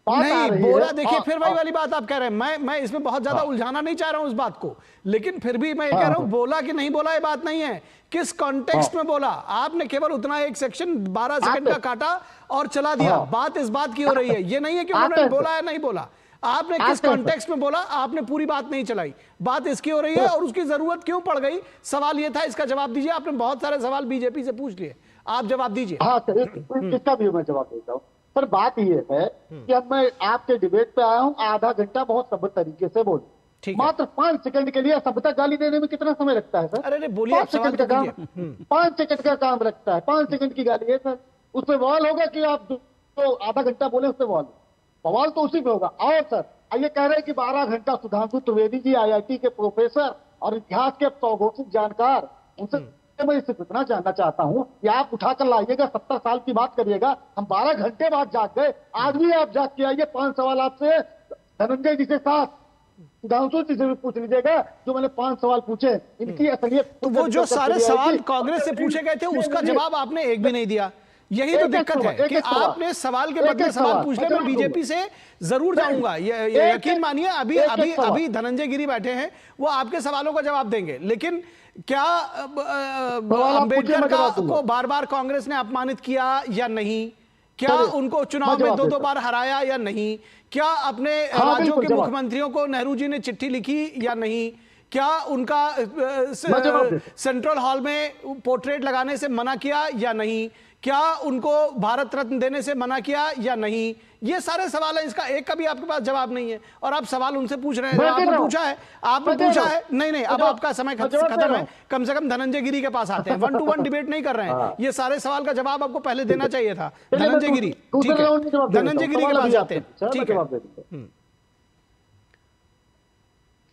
नहीं बोला। देखिए फिर वही वाली बात आप कह रहे हैं। मैं इसमें बहुत ज्यादा उलझाना नहीं चाह रहा हूं इस बात को, लेकिन फिर भी मैं ये कह रहा हूं, बोला कि नहीं बोला ये बात नहीं है, किस कॉन्टेक्स्ट में बोला। आपने केवल उतना एक सेक्शन 12 सेकंड का काटा और चला दिया। बात इस बात की हो रही है, ये नहीं है कि उन्होंने बोला है नहीं बोला। आपने किस कॉन्टेक्स्ट में बोला, आपने पूरी बात नहीं चलाई। बात इसकी हो रही है और उसकी जरूरत क्यों पड़ गई, सवाल ये था, इसका जवाब दीजिए। आपने बहुत सारे सवाल बीजेपी से पूछ लिए, आप जवाब दीजिए। हाँ सर, इसका भी मैं जवाब देता हूँ। पर बात ये है कि अब मैं आपके डिबेट पे आया हूँ, आधा घंटा बहुत सभ्य तरीके से बोल, मात्र 5 सेकंड के लिए। सभ्यता गाली देने में कितना समय लगता है सर? अरे बोलिए, 5 सेकंड का काम, 5 सेकंड का काम लगता है। 5 सेकंड की गाली है सर। उसमें बवाल होगा कि आप जो आधा घंटा बोले उससे बवाल तो उसी पे होगा। और सर ये कह रहे हैं कि 12 घंटा सुधांशु त्रिवेदी जी IIT के प्रोफेसर और इतिहास के सौघोषित जानकार, उनसे मैं सिर्फ इतना जानना चाहता हूं कि आप उठाकर लाइएगा, 70 साल की बात करिएगा, हम 12 घंटे बाद जाग गए, आज भी आप जाग के आइए। 5 सवाल आपसे धनंजय जी से साथ सुधांशु जी से भी पूछ लीजिएगा, जो मैंने 5 सवाल पूछे, इनकी असलियत। तो वो जो सारे सवाल कांग्रेस से पूछे गए थे उसका जवाब आपने एक भी नहीं दिया। यही तो दिक्कत है कि आपने सवाल के बदले सवाल पूछने में बीजेपी से जरूर जाऊंगा। यकीन मानिए अभी धनंजय गिरी बैठे हैं, वो आपके सवालों का जवाब देंगे। लेकिन क्या अंबेडकर को बार बार कांग्रेस ने अपमानित किया या नहीं? क्या उनको चुनाव में 2-2 बार हराया या नहीं? क्या अपने राज्यों के मुख्यमंत्रियों को नेहरू जी ने चिट्ठी लिखी या नहीं? क्या उनका सेंट्रल हॉल में पोर्ट्रेट लगाने से मना किया या नहीं? क्या उनको भारत रत्न देने से मना किया या नहीं? ये सारे सवाल हैं, इसका एक का भी आपके पास जवाब नहीं है और आप सवाल उनसे पूछ रहे हैं। आपने पूछा है नहीं, अब आपका समय खत्म है। कम से कम धनंजय गिरी के पास आते हैं, 1-to-1 डिबेट नहीं कर रहे हैं। ये सारे सवाल का जवाब आपको पहले देना चाहिए था। धनंजय गिरी, ठीक है, धनंजय गिरी के पास आते हैं, ठीक है।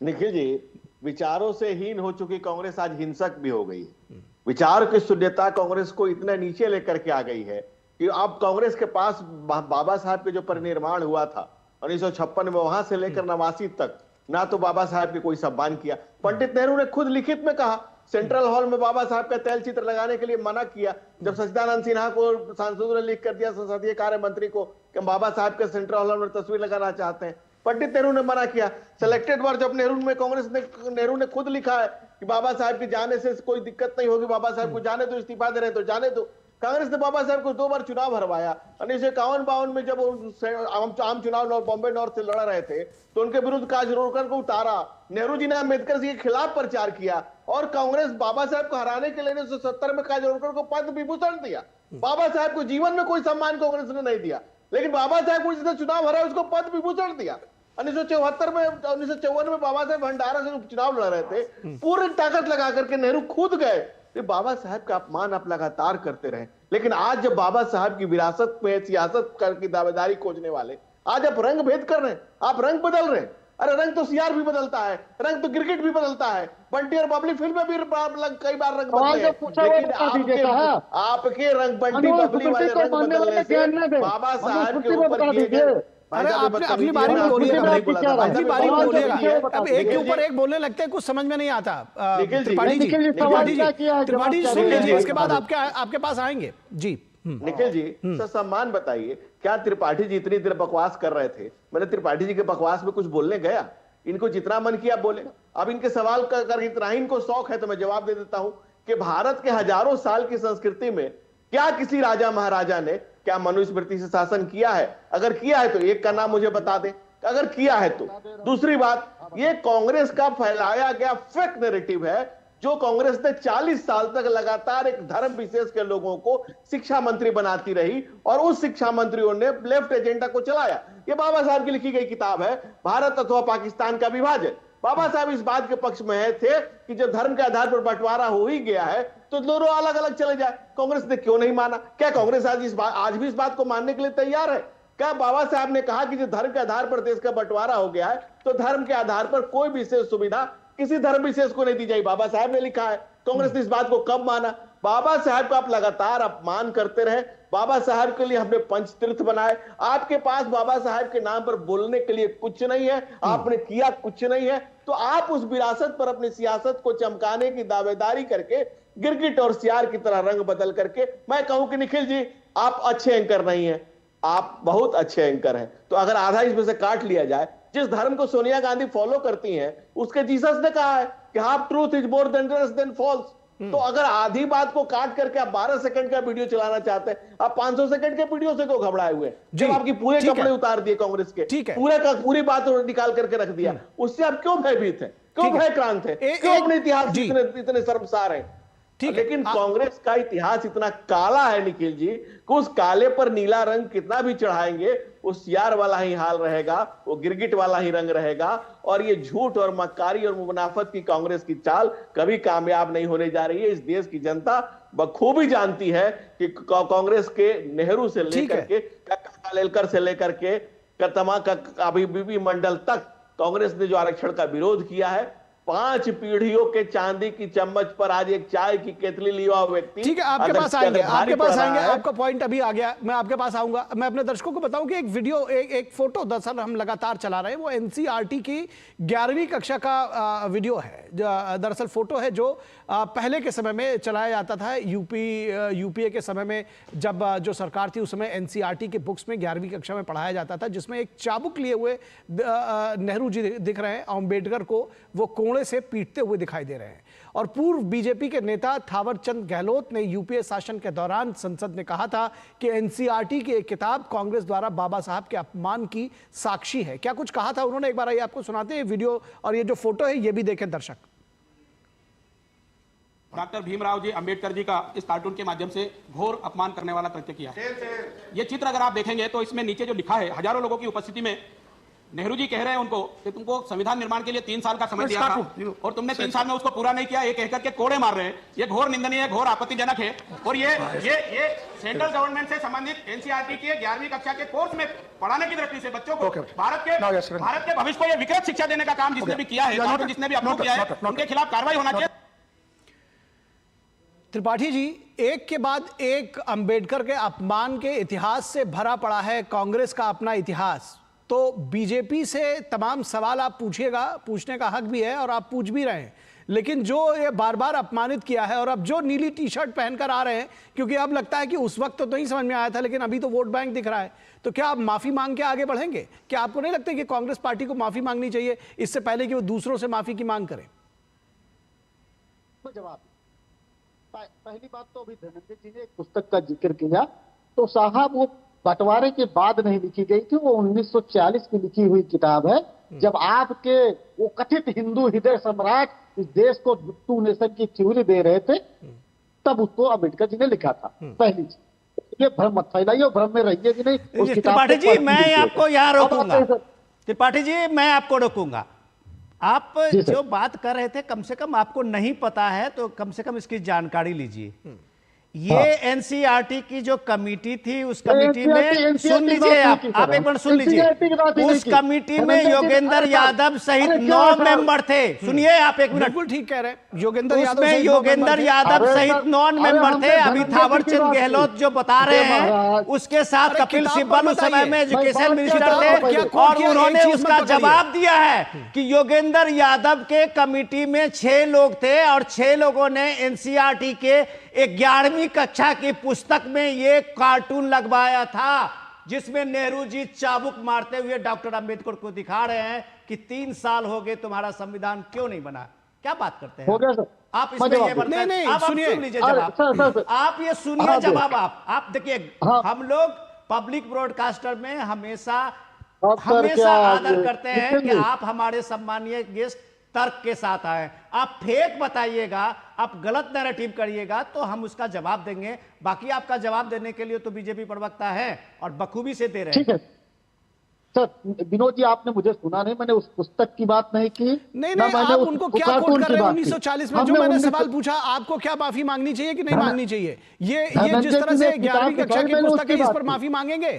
निखिल जी, विचारों से हीन हो चुकी कांग्रेस आज हिंसक भी हो गई है। विचार की शून्यता कांग्रेस को इतना नीचे लेकर के आ गई है कि अब कांग्रेस के पास बाबा साहब के जो परिनिर्माण हुआ था 1956 में, वहां से लेकर 89 तक ना तो बाबा साहब के कोई सम्मान किया। पंडित नेहरू ने खुद लिखित में कहा, सेंट्रल हॉल में बाबा साहब का तैल चित्र लगाने के लिए मना किया। जब सच्चिदानंद सिन्हा को सांसदों ने लिख कर दिया, संसदीय कार्य मंत्री को, कि हम बाबा साहब के सेंट्रल हॉल में तस्वीर लगाना चाहते हैं, पंडित नेहरू ने मना किया। सिलेक्टेड वर्ड जब नेहरू ने खुद लिखा है कि बाबा साहब के जाने से कोई दिक्कत नहीं होगी, बाबा साहब को जाने दो, इस्तीफा दे रहे तो जाने दो। कांग्रेस ने बाबा साहब को 2 बार चुनाव हरवाया। 1951-52 में जब आम चुनाव बॉम्बे नॉर्थ से लड़ रहे थे तो उनके विरुद्ध काजरोलकर को उतारा। नेहरू जी ने अम्बेडकर जी के खिलाफ प्रचार किया और कांग्रेस बाबा साहब को हराने के लिए 1970 में काजरोलकर को पद्म विभूषण दिया। बाबा साहब को जीवन में कोई सम्मान कांग्रेस ने नहीं दिया, लेकिन बाबा साहब को जिसने चुनाव हराया उसको पद्म विभूषण दिया। 1954 में बाबा साहब भंडारा से उपचुनाव लड़ रहे थे, पूरी ताकत लगा करके नेहरू खुद गए। तो बाबा साहब का अपमान आप लगातार करते रहे, लेकिन आज जब बाबा साहब की विरासत में सियासत की दावेदारी खोजने वाले आज आप रंग भेद कर रहे हैं, आप रंग बदल रहे हैं। अरे रंग तो सीआर भी बदलता है, रंग तो क्रिकेट भी बदलता है, बंटी और बबली फिल्म में भी कई बार रंग बदले, लेकिन आपके रंग बंटी बबली वाले रंग बदलने से बाबा साहब के ऊपर किए गए। अरे आपने अपनी बारी में बोलिएगा, अपनी बारी में बोलिएगा। अब एक के ऊपर एक बोलने लगते हैं, कुछ समझ में नहीं आता। त्रिपाठी जी सुन लीजिए, इसके बाद आपके पास आएंगे जी। निखिल जी, सम्मान बताइए, क्या त्रिपाठी जी इतनी देर बकवास कर रहे थे? मैंने त्रिपाठी जी के बकवास में कुछ बोलने गया? इनको जितना मन किया बोले। अब इनके सवाल कर इतना ही इनको शौक है तो मैं जवाब दे देता हूं कि भारत के हजारों साल की संस्कृति में क्या किसी राजा महाराजा ने क्या मनुस्मृति से शासन किया है? अगर किया है तो एक का नाम मुझे बता दे, अगर किया है तो। दूसरी बात, ये कांग्रेस का फैलाया गया फेक नैरेटिव है, जो कांग्रेस ने 40 साल तक लगातार एक धर्म विशेष के लोगों को शिक्षा मंत्री बनाती रही और उस शिक्षा मंत्रियों ने लेफ्ट एजेंडा को चलाया। ये बाबा साहब की लिखी गई किताब है, भारत अथवा पाकिस्तान का विभाजन। बाबा साहब इस बात के पक्ष में थे कि जब धर्म के आधार पर बंटवारा हो ही गया है तो दोनों अलग अलग चले जाए। कांग्रेस ने क्यों नहीं माना? क्या कांग्रेस आज भी इस बात को मानने के लिए तैयार है? क्या बाबा साहब ने कहा कि जो धर्म के आधार पर देश का बंटवारा हो गया है तो धर्म के आधार पर कोई विशेष सुविधा किसी धर्म विशेष को नहीं दी जाएगी? बाबा साहब ने लिखा है। कांग्रेस ने इस बात को कब माना? बाबा साहब का आप लगातार अपमान करते रहे। बाबा साहब के लिए हमने पंचतीर्थ बनाए, आपके पास बाबा साहब के नाम पर बोलने के लिए कुछ नहीं है, आपने किया कुछ नहीं है, तो आप उस विरासत पर अपनी सियासत को चमकाने की दावेदारी करके गिरगिट और सियार की तरह रंग बदल करके, मैं कहूं कि निखिल जी आप अच्छे एंकर नहीं है, आप बहुत अच्छे एंकर हैं। तो अगर आधा इसमें से काट लिया जाए, जिस धर्म को सोनिया गांधी फॉलो करती हैं उसके जीसस ने कहा है कि half truth is more dangerous than false. तो अगर आधी बात को काट करके आप 12 सेकंड का वीडियो चलाना चाहते हैं, आप 500 सेकंड के वीडियो से क्यों घबराए हुए? जब आपकी पूरे कपड़े उतार दिए कांग्रेस के, पूरी बात निकाल करके रख दिया, उससे आप क्यों भयभीत हैं, क्यों भयक्रांत हैं, क्यों अपने इतिहास इतने शर्मसार हैं? लेकिन कांग्रेस का इतिहास इतना काला है निखिल जी कि उस काले पर नीला रंग कितना भी चढ़ाएंगे उस यार वाला ही हाल रहेगा, वो गिरगिट वाला ही रंग रहेगा। और ये झूठ और मक्कारी और मुनाफत की कांग्रेस की चाल कभी कामयाब नहीं होने जा रही है। इस देश की जनता बखूबी जानती है कि कांग्रेस के नेहरू से लेकर के कालेलकर से लेकर के तमा का अभी बीबी मंडल तक कांग्रेस ने जो आरक्षण का विरोध किया है, 5 पीढ़ियों के चांदी की चम्मच पर आज एक चाय की केतली लिया हुआ व्यक्ति, ठीक है, आपके पास आएंगे, आपके पास आएंगे, आपका पॉइंट अभी आ गया, मैं आपके पास आऊंगा। मैं अपने दर्शकों को बताऊं कि एक वीडियो, एक फोटो दरअसल हम लगातार चला रहे हैं, वो एनसीईआरटी की 11वीं कक्षा का वीडियो है। दरअसल फोटो है जो पहले के समय में चलाया जाता था, यूपीए के समय में, जब जो सरकार थी उस समय एनसीईआरटी के बुक्स में 11वीं कक्षा में पढ़ाया जाता था, जिसमें एक चाबुक लिए हुए नेहरू जी दिख रहे हैं, अम्बेडकर को वो कोड़े से पीटते हुए दिखाई दे रहे हैं। और पूर्व बीजेपी के नेता थावरचंद गहलोत ने यूपीए शासन के दौरान संसद में कहा था कि एनसीईआरटी की एक किताब कांग्रेस द्वारा बाबा साहब के अपमान की साक्षी है। क्या कुछ कहा था उन्होंने, एक बार आइए आपको सुनाते हैं वीडियो, और ये जो फोटो है ये भी देखें दर्शक। डॉक्टर भीमराव जी अंबेडकर जी का इस कार्टून के माध्यम से घोर अपमान करने वाला कृत्य किया है। ये चित्र अगर आप देखेंगे तो इसमें नीचे जो लिखा है, हजारों लोगों की उपस्थिति में नेहरू जी कह रहे हैं उनको कि तुमको संविधान निर्माण के लिए 3 साल का समय दिया था और तुमने 3 साल में उसको पूरा नहीं किया, ये कहकर के कोड़े मार रहे हैं। ये घोर निंदनीय है, घोर आपत्तिजनक है। और ये सेंट्रल गवर्नमेंट से संबंधित एनसीईआरटी के 11वीं कक्षा के कोर्स में पढ़ाने की दृष्टि से बच्चों को भारत के भविष्य को ये विकृत शिक्षा देने का काम जिसने भी किया है, जिसने भी अप्रूव किया है, उनके खिलाफ कार्रवाई होना चाहिए। त्रिपाठी जी, एक के बाद एक अंबेडकर के अपमान के इतिहास से भरा पड़ा है कांग्रेस का अपना इतिहास। तो बीजेपी से तमाम सवाल आप पूछिएगा, पूछने का हक भी है और आप पूछ भी रहे हैं, लेकिन जो ये बार बार अपमानित किया है और अब जो नीली टी शर्ट पहनकर आ रहे हैं, क्योंकि अब लगता है कि उस वक्त तो नहीं समझ में आया था लेकिन अभी तो वोट बैंक दिख रहा है, तो क्या आप माफी मांग के आगे बढ़ेंगे? क्या आपको नहीं लगता कि कांग्रेस पार्टी को माफी मांगनी चाहिए इससे पहले कि वो दूसरों से माफी की मांग करें? जवाब, पहली बात तो अभी धनंजय जी ने एक पुस्तक का जिक्र किया, तो साहब वो बंटवारे के बाद नहीं लिखी गई थी, वो 1940 की लिखी हुई किताब है, जब आपके वो कथित हिंदू हृदय सम्राट इस देश को टू नेशन की थ्योरी दे रहे थे, तब उसको अम्बेडकर जी ने लिखा था। पहली चीज, ये भ्रम मत फैलाइए और भ्रम में रहिए कि नहीं। त्रिपाठी जी मैं आपको यहाँ रोकूंगा, त्रिपाठी जी मैं आपको रोकूंगा। आप जो बात कर रहे थे, कम से कम आपको नहीं पता है तो कम से कम इसकी जानकारी लीजिए। ये एनसीईआरटी की जो कमेटी थी, उस कमेटी में सुन लीजिए, आप एक बार सुन लीजिए, उस कमेटी में योगेंद्र यादव सहित 9 मेंबर थे। सुनिए आप एक मिनट, बिल्कुल ठीक कह रहे हैं, योगेंद्र यादव सहित 9 मेंबर थे। अभी थावरचंद गहलोत जो बता रहे हैं, उसके साथ कपिल सिब्बल उस समय में एजुकेशन मिनिस्टर थे और उन्होंने उसका जवाब दिया है कि योगेंद्र यादव के कमेटी में 6 लोग थे और 6 लोगों ने एनसीईआरटी के 11वीं कक्षा की पुस्तक में ये कार्टून लगवाया था, जिसमें नेहरू जी चाबुक मारते हुए डॉक्टर अंबेडकर को दिखा रहे हैं कि 3 साल हो गए, तुम्हारा संविधान क्यों नहीं बना। क्या बात करते हैं हो गया सर? आप इसमें ये नहीं, सुनिए जवाब, आप ये सुनिए जवाब। आप देखिए, हम लोग पब्लिक ब्रॉडकास्टर में हमेशा आदर करते हैं कि आप हमारे सम्मानीय गेस्ट तर्क के साथ आए। आप फेक बताइएगा, आप गलत नैरेटिव करिएगा तो हम उसका जवाब देंगे। बाकी आपका जवाब देने के लिए तो बीजेपी प्रवक्ता है और बखूबी से दे रहे हैं। ठीक है सर, विनोद जी आपने मुझे सुना नहीं, मैंने उस पुस्तक की बात नहीं की। नहीं, आप उनको क्या कोट कर रहे हैं? 1940 में जो मैंने सवाल पूछा, आपको क्या माफी मांगनी चाहिए कि नहीं मांगनी चाहिए? ये जिस तरह से 11वीं कक्षा की पुस्तक है, इस पर माफी मांगेंगे?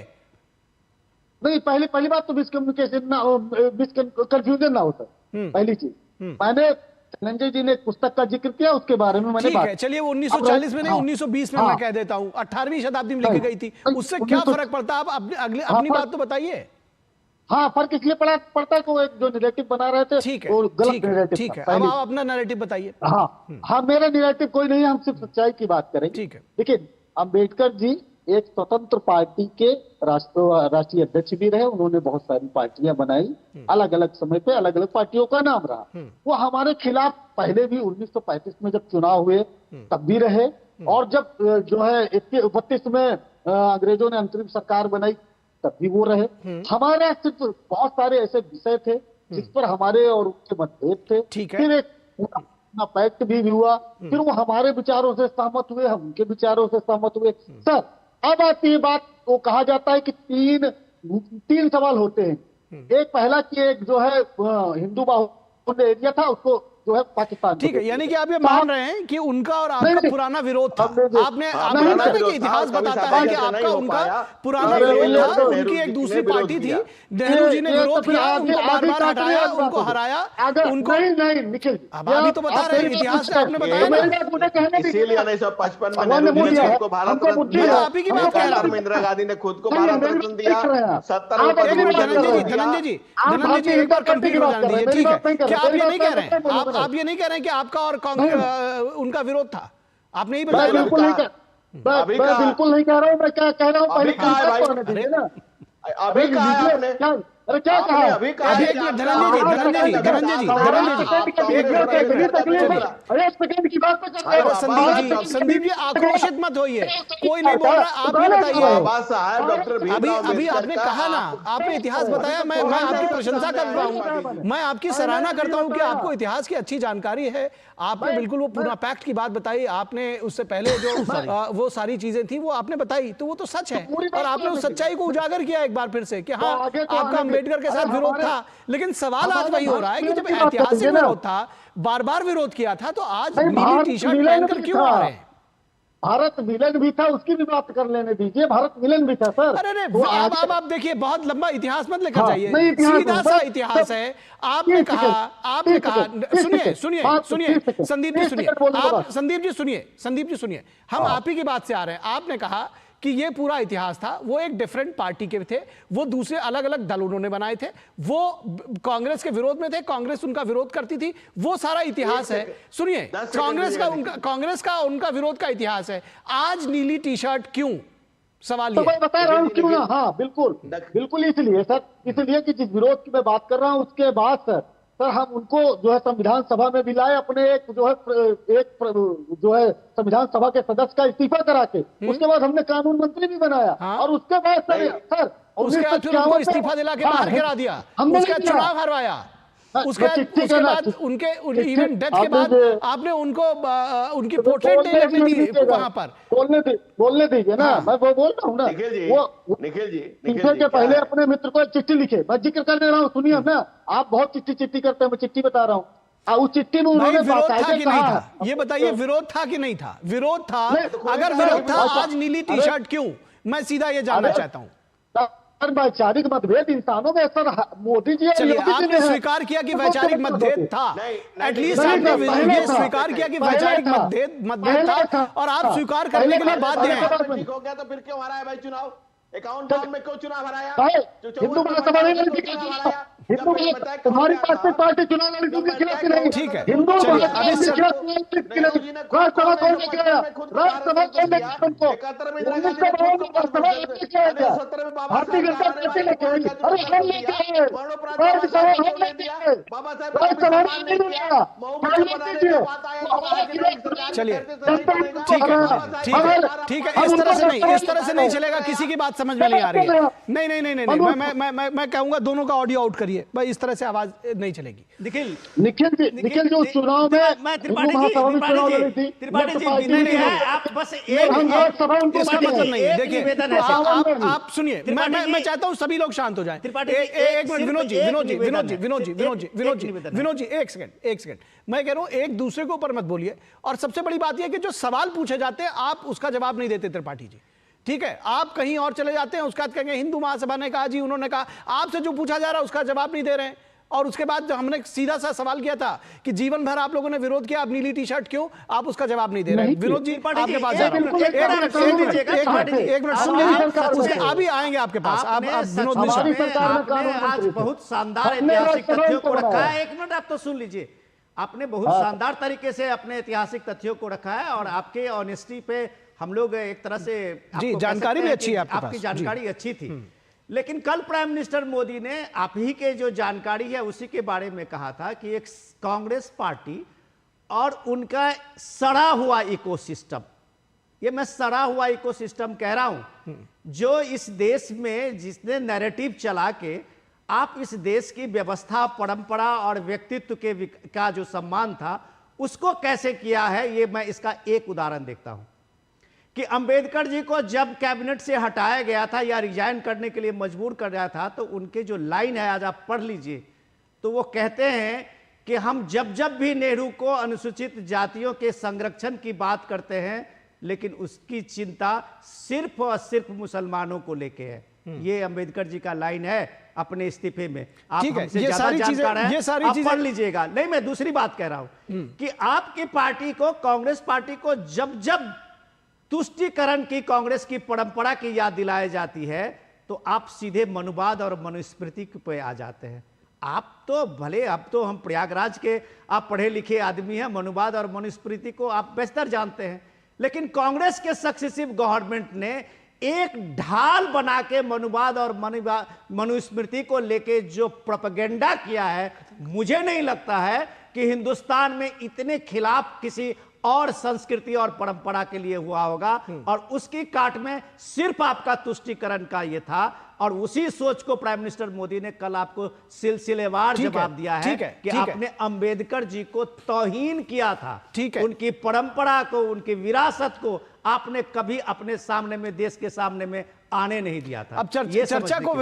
नहीं, पहली बात तो मिसकम्युनिकेशन ना हो, कंफ्यूजन ना हो सर। पहली चीज, मैंने धनंजय जी ने एक पुस्तक का जिक्र किया, उसके बारे में मैंने बात। चलिए, वो 1940 में नहीं, 1920 में मैं कह देता हूं, 18वीं शताब्दी में लिखी गई थी, उससे क्या फर्क पड़ता है? आप अपनी बात तो बताइए। हाँ, फर्क इसलिए पड़ता है कि वो एक जो नैरेटिव बना रहे थे, ठीक है, वो गलत नैरेटिव। ठीक है, अब आप अपना नैरेटिव बताइए। हाँ, मेरा नैरेटिव कोई नहीं है, हम सिर्फ सच्चाई की बात करेंगे। ठीक है। देखिए, अम्बेडकर जी एक स्वतंत्र पार्टी के राष्ट्रीय अध्यक्ष भी रहे, उन्होंने बहुत सारी पार्टियां बनाई, अलग अलग समय पे अलग अलग पार्टियों का नाम रहा। वो हमारे खिलाफ पहले भी 1935 में जब चुनाव हुए तब भी रहे, और जब जो है 31 में अंग्रेजों ने अंतरिम सरकार बनाई तब भी वो रहे। हमारे सिर्फ बहुत सारे ऐसे विषय थे जिस पर हमारे और उनके मतभेद थे। फिर एक पैक्ट भी हुआ, फिर वो हमारे विचारों से सहमत हुए, हम उनके विचारों से सहमत हुए। सर, अब आती है बात, वो कहा जाता है कि तीन सवाल होते हैं। एक पहला कि एक जो है हिंदू बाहुल्य एरिया था, उसको जो है पाकिस्तान। ठीक है, यानी कि आप ये मान रहे हैं कि उनका और आपका पुराना विरोध था। आपने बताया कि इतिहास बताता है कि आपका उनका पुराना विरोध था, उनकी एक दूसरी पार्टी थी, नेहरू जी ने विरोध किया, उनको बार बार हटाया, उनको हराया, उनको नहीं निखिल, अब अभी तो बता रहे हैं इतिहास से, आपने बताया ना, इसीलिए 1955 में नेहरू जी ने खुद को भारत रत्न आप ही की बात कह रहा हूं। इंदिरा गांधी ने खुद को भारत रत्न दिया। 70 धनंजय जी एक बार कंप्लीट हो जाने दीजिए, ठीक है। क्या आप ये नहीं कह रहे हैं, आप ये नहीं कह रहे हैं कि आपका और कांग्रेस उनका विरोध था? आपने ही बताया। बिल्कुल नहीं कह रहा हूँ, मैं क्या कह रहा हूँ, अभी कहा है आपने, अरे क्या कहा? अभी कहा है संदीप जी आक्रोशित मत होइए, कोई नहीं बोल रहा, आप ही बताइए। अभी आपने कहा ना, आपने इतिहास बताया, मैं आपकी प्रशंसा कर रहा हूँ, मैं आपकी सराहना करता हूँ कि आपको इतिहास की अच्छी जानकारी है। आपने बिल्कुल वो पूरा पैक्ट की बात बताई, आपने उससे पहले जो वो सारी चीजें थी वो आपने बताई, तो वो तो सच है, और आपने उस सच्चाई को उजागर किया एक बार फिर से कि हाँ आपका अम्बेडकर के साथ विरोध था। लेकिन सवाल आज वही हो रहा है कि जब ऐतिहासिक विरोध था, बार बार विरोध किया था, तो आज नीली टी शर्ट पहनकर क्यों आ रहे हैं? भारत मिलन भी था, उसकी भी बात कर लेने दीजिए, भारत मिलन भी था सर। अरे अब आप देखिए, बहुत लंबा इतिहास मत लेकर जाइए, सीधा सा इतिहास है। आपने कहा सुनिए संदीप जी सुनिए, हम आप ही की बात से आ रहे हैं। आपने कहा कि ये पूरा इतिहास था, वो एक डिफरेंट पार्टी के थे, वो दूसरे अलग अलग दल उन्होंने बनाए थे, वो कांग्रेस के विरोध में थे, कांग्रेस उनका विरोध करती थी, वो सारा इतिहास है। सुनिए, कांग्रेस का उनका विरोध का इतिहास है। आज नीली टी शर्ट क्यों? सवाल तो मैं बता रहा हूँ क्यों ना। हाँ बिल्कुल इसलिए सर, इसलिए कि जिस विरोध की मैं बात कर रहा हूँ उसके बाद सर हम उनको जो है संविधान सभा में भी लाए, अपने एक जो है संविधान सभा के सदस्य का इस्तीफा करा के, उसके बाद हमने कानून मंत्री भी बनाया। और उसके बाद सर उसके बाद फिर उनको इस्तीफा दिला के बाहर गिरा दिया, उसके बाद चुनाव हरवाया, उसके बाद उनके इवन डेथ के बाद आपने उनको उनकी पोर्ट्रेट नहीं लगने दी वहां पर। बोलने दीजिए ना, मैं वो बोल रहा हूँ ना। निखिल जी के पहले अपने मित्र को एक चिट्ठी लिखे, मैं जिक्र करने रहा हूँ, सुनिए ना। आप बहुत चिट्ठी करते हैं, मैं चिट्ठी बता रहा हूँ। उस चिट्ठी में उन्होंने विरोध था कि नहीं था, ये बताइए, विरोध था कि नहीं था? विरोध था, अगर विरोध था, आज नीली टी शर्ट क्यों? मैं सीधा ये जानना चाहता हूँ। वैचारिक मतभेद इंसानों में सर, मोदी जी आपने स्वीकार किया कि वैचारिक मतभेद था, एटलीस्ट आपने ये स्वीकार किया कि वैचारिक मतभेद था, और आप स्वीकार करने के लिए बाध्य हैं। ठीक हो गया तो फिर क्यों हराया भाई चुनाव? अकाउंट डाउन में क्यों चुनाव हराया? हिंदू महासभा ने तुम्हारी पार्टी चुनाव लड़ी थी, नहीं? ठीक है, हिंदू राज्यसभा भारतीय जनता पार्टी चलिए ठीक है, इस तरह से नहीं चलेगा, किसी की बात समझ में नहीं आ रही है। नहीं, मैं कहूंगा दोनों का ऑडियो आउट करिए भाई, इस तरह से आवाज नहीं चलेगी। निखिल जो चुनाव में मैं त्रिपाठी जी आप बस इसका मतलब नहीं है। देखिए आप सुनिए, मैं चाहता हूं सभी लोग शांत हो जाएं। एक मिनट, विनोद जी एक सेकंड, मैं कह रहा हूं एक दूसरे के ऊपर मत बोलिए, और सबसे बड़ी बात यह कि जो सवाल पूछे जाते हैं आप उसका जवाब नहीं देते त्रिपाठी जी, ठीक है? आप कहीं और चले जाते हैं, उसके बाद कहेंगे हिंदू महासभा ने कहा जी, उन्होंने कहा, आपसे जो पूछा जा रहा है उसका जवाब नहीं दे रहे हैं। और उसके बाद जो हमने सीधा सा सवाल किया था कि जीवन भर आप लोगों ने विरोध किया, आप नीली टी शर्ट क्यों, आप उसका जवाब नहीं दे रहे हैं। विनोद जी आपके पास जा रहा हूं, एक मिनट सुन लीजिए, अभी आएंगे आपके पास। आप विनोद मिश्रा आज बहुत शानदार ऐतिहासिक तथ्यों को रखा है। एक मिनट आप तो सुन लीजिए, आपने बहुत शानदार तरीके से अपने ऐतिहासिक तथ्यों को रखा है, और आपके ऑनेस्टी पे हम लोग एक तरह से जी जानकारी भी अच्छी है आपकी जानकारी अच्छी थी। लेकिन कल प्राइम मिनिस्टर मोदी ने आप ही के जो जानकारी है उसी के बारे में कहा था कि एक कांग्रेस पार्टी और उनका सड़ा हुआ इकोसिस्टम, ये मैं सड़ा हुआ इकोसिस्टम कह रहा हूं, जो इस देश में जिसने नैरेटिव चला के आप इस देश की व्यवस्था, परंपरा और व्यक्तित्व के का जो सम्मान था उसको कैसे किया है, ये मैं इसका एक उदाहरण देखता हूं कि अंबेडकर जी को जब कैबिनेट से हटाया गया था या रिजाइन करने के लिए मजबूर कर रहा था, तो उनके जो लाइन है आज आप पढ़ लीजिए, तो वो कहते हैं कि हम जब जब भी नेहरू को अनुसूचित जातियों के संरक्षण की बात करते हैं, लेकिन उसकी चिंता सिर्फ और सिर्फ मुसलमानों को लेके है। ये अंबेडकर जी का लाइन है अपने इस्तीफे में। आप हमसे ज्यादा जानकार हैं, आप पढ़ लीजिएगा। नहीं, मैं दूसरी बात कह रहा हूं कि आपकी पार्टी को, कांग्रेस पार्टी को जब जब तुष्टीकरण की, कांग्रेस की परंपरा की याद दिलाई जाती है, तो आप सीधे मनुवाद और मनुस्मृति पे आ जाते हैं। आप तो भले, अब तो हम प्रयागराज के आप पढ़े लिखे आदमी हैं, मनुवाद और मनुस्मृति को आप बेहतर जानते हैं, लेकिन कांग्रेस के सक्सेसिव गवर्नमेंट ने एक ढाल बना के मनुवाद और मनुस्मृति को लेके जो प्रोपेगेंडा किया है, मुझे नहीं लगता है कि हिंदुस्तान में इतने खिलाफ किसी और संस्कृति और परंपरा के लिए हुआ होगा। और उसकी काट में सिर्फ आपका तुष्टीकरण का ये था, और उसी सोच को प्राइम मिनिस्टर मोदी ने कल आपको सिलसिलेवार जवाब दिया है कि आपने अंबेडकर जी को तौहीन किया था, उनकी परंपरा को, उनकी विरासत को आपने कभी अपने सामने में, देश के सामने में आने नहीं दिया था। अब चर्चा को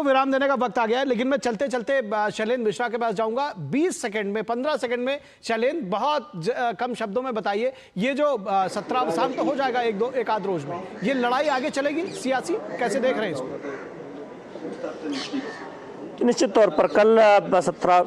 विराम देने का वक्त आ गया है, लेकिन मैं चलते चलते शैलेंद्र मिश्रा के पास जाऊंगा। 20 सेकंड में, 15 सेकंड में शैलेंद्र, बहुत कम शब्दों में बताइए, ये जो सत्रावसान तो हो जाएगा एक आध रोज में, ये लड़ाई आगे चलेगी सियासी, कैसे देख रहे हैं इसको? निश्चित तौर पर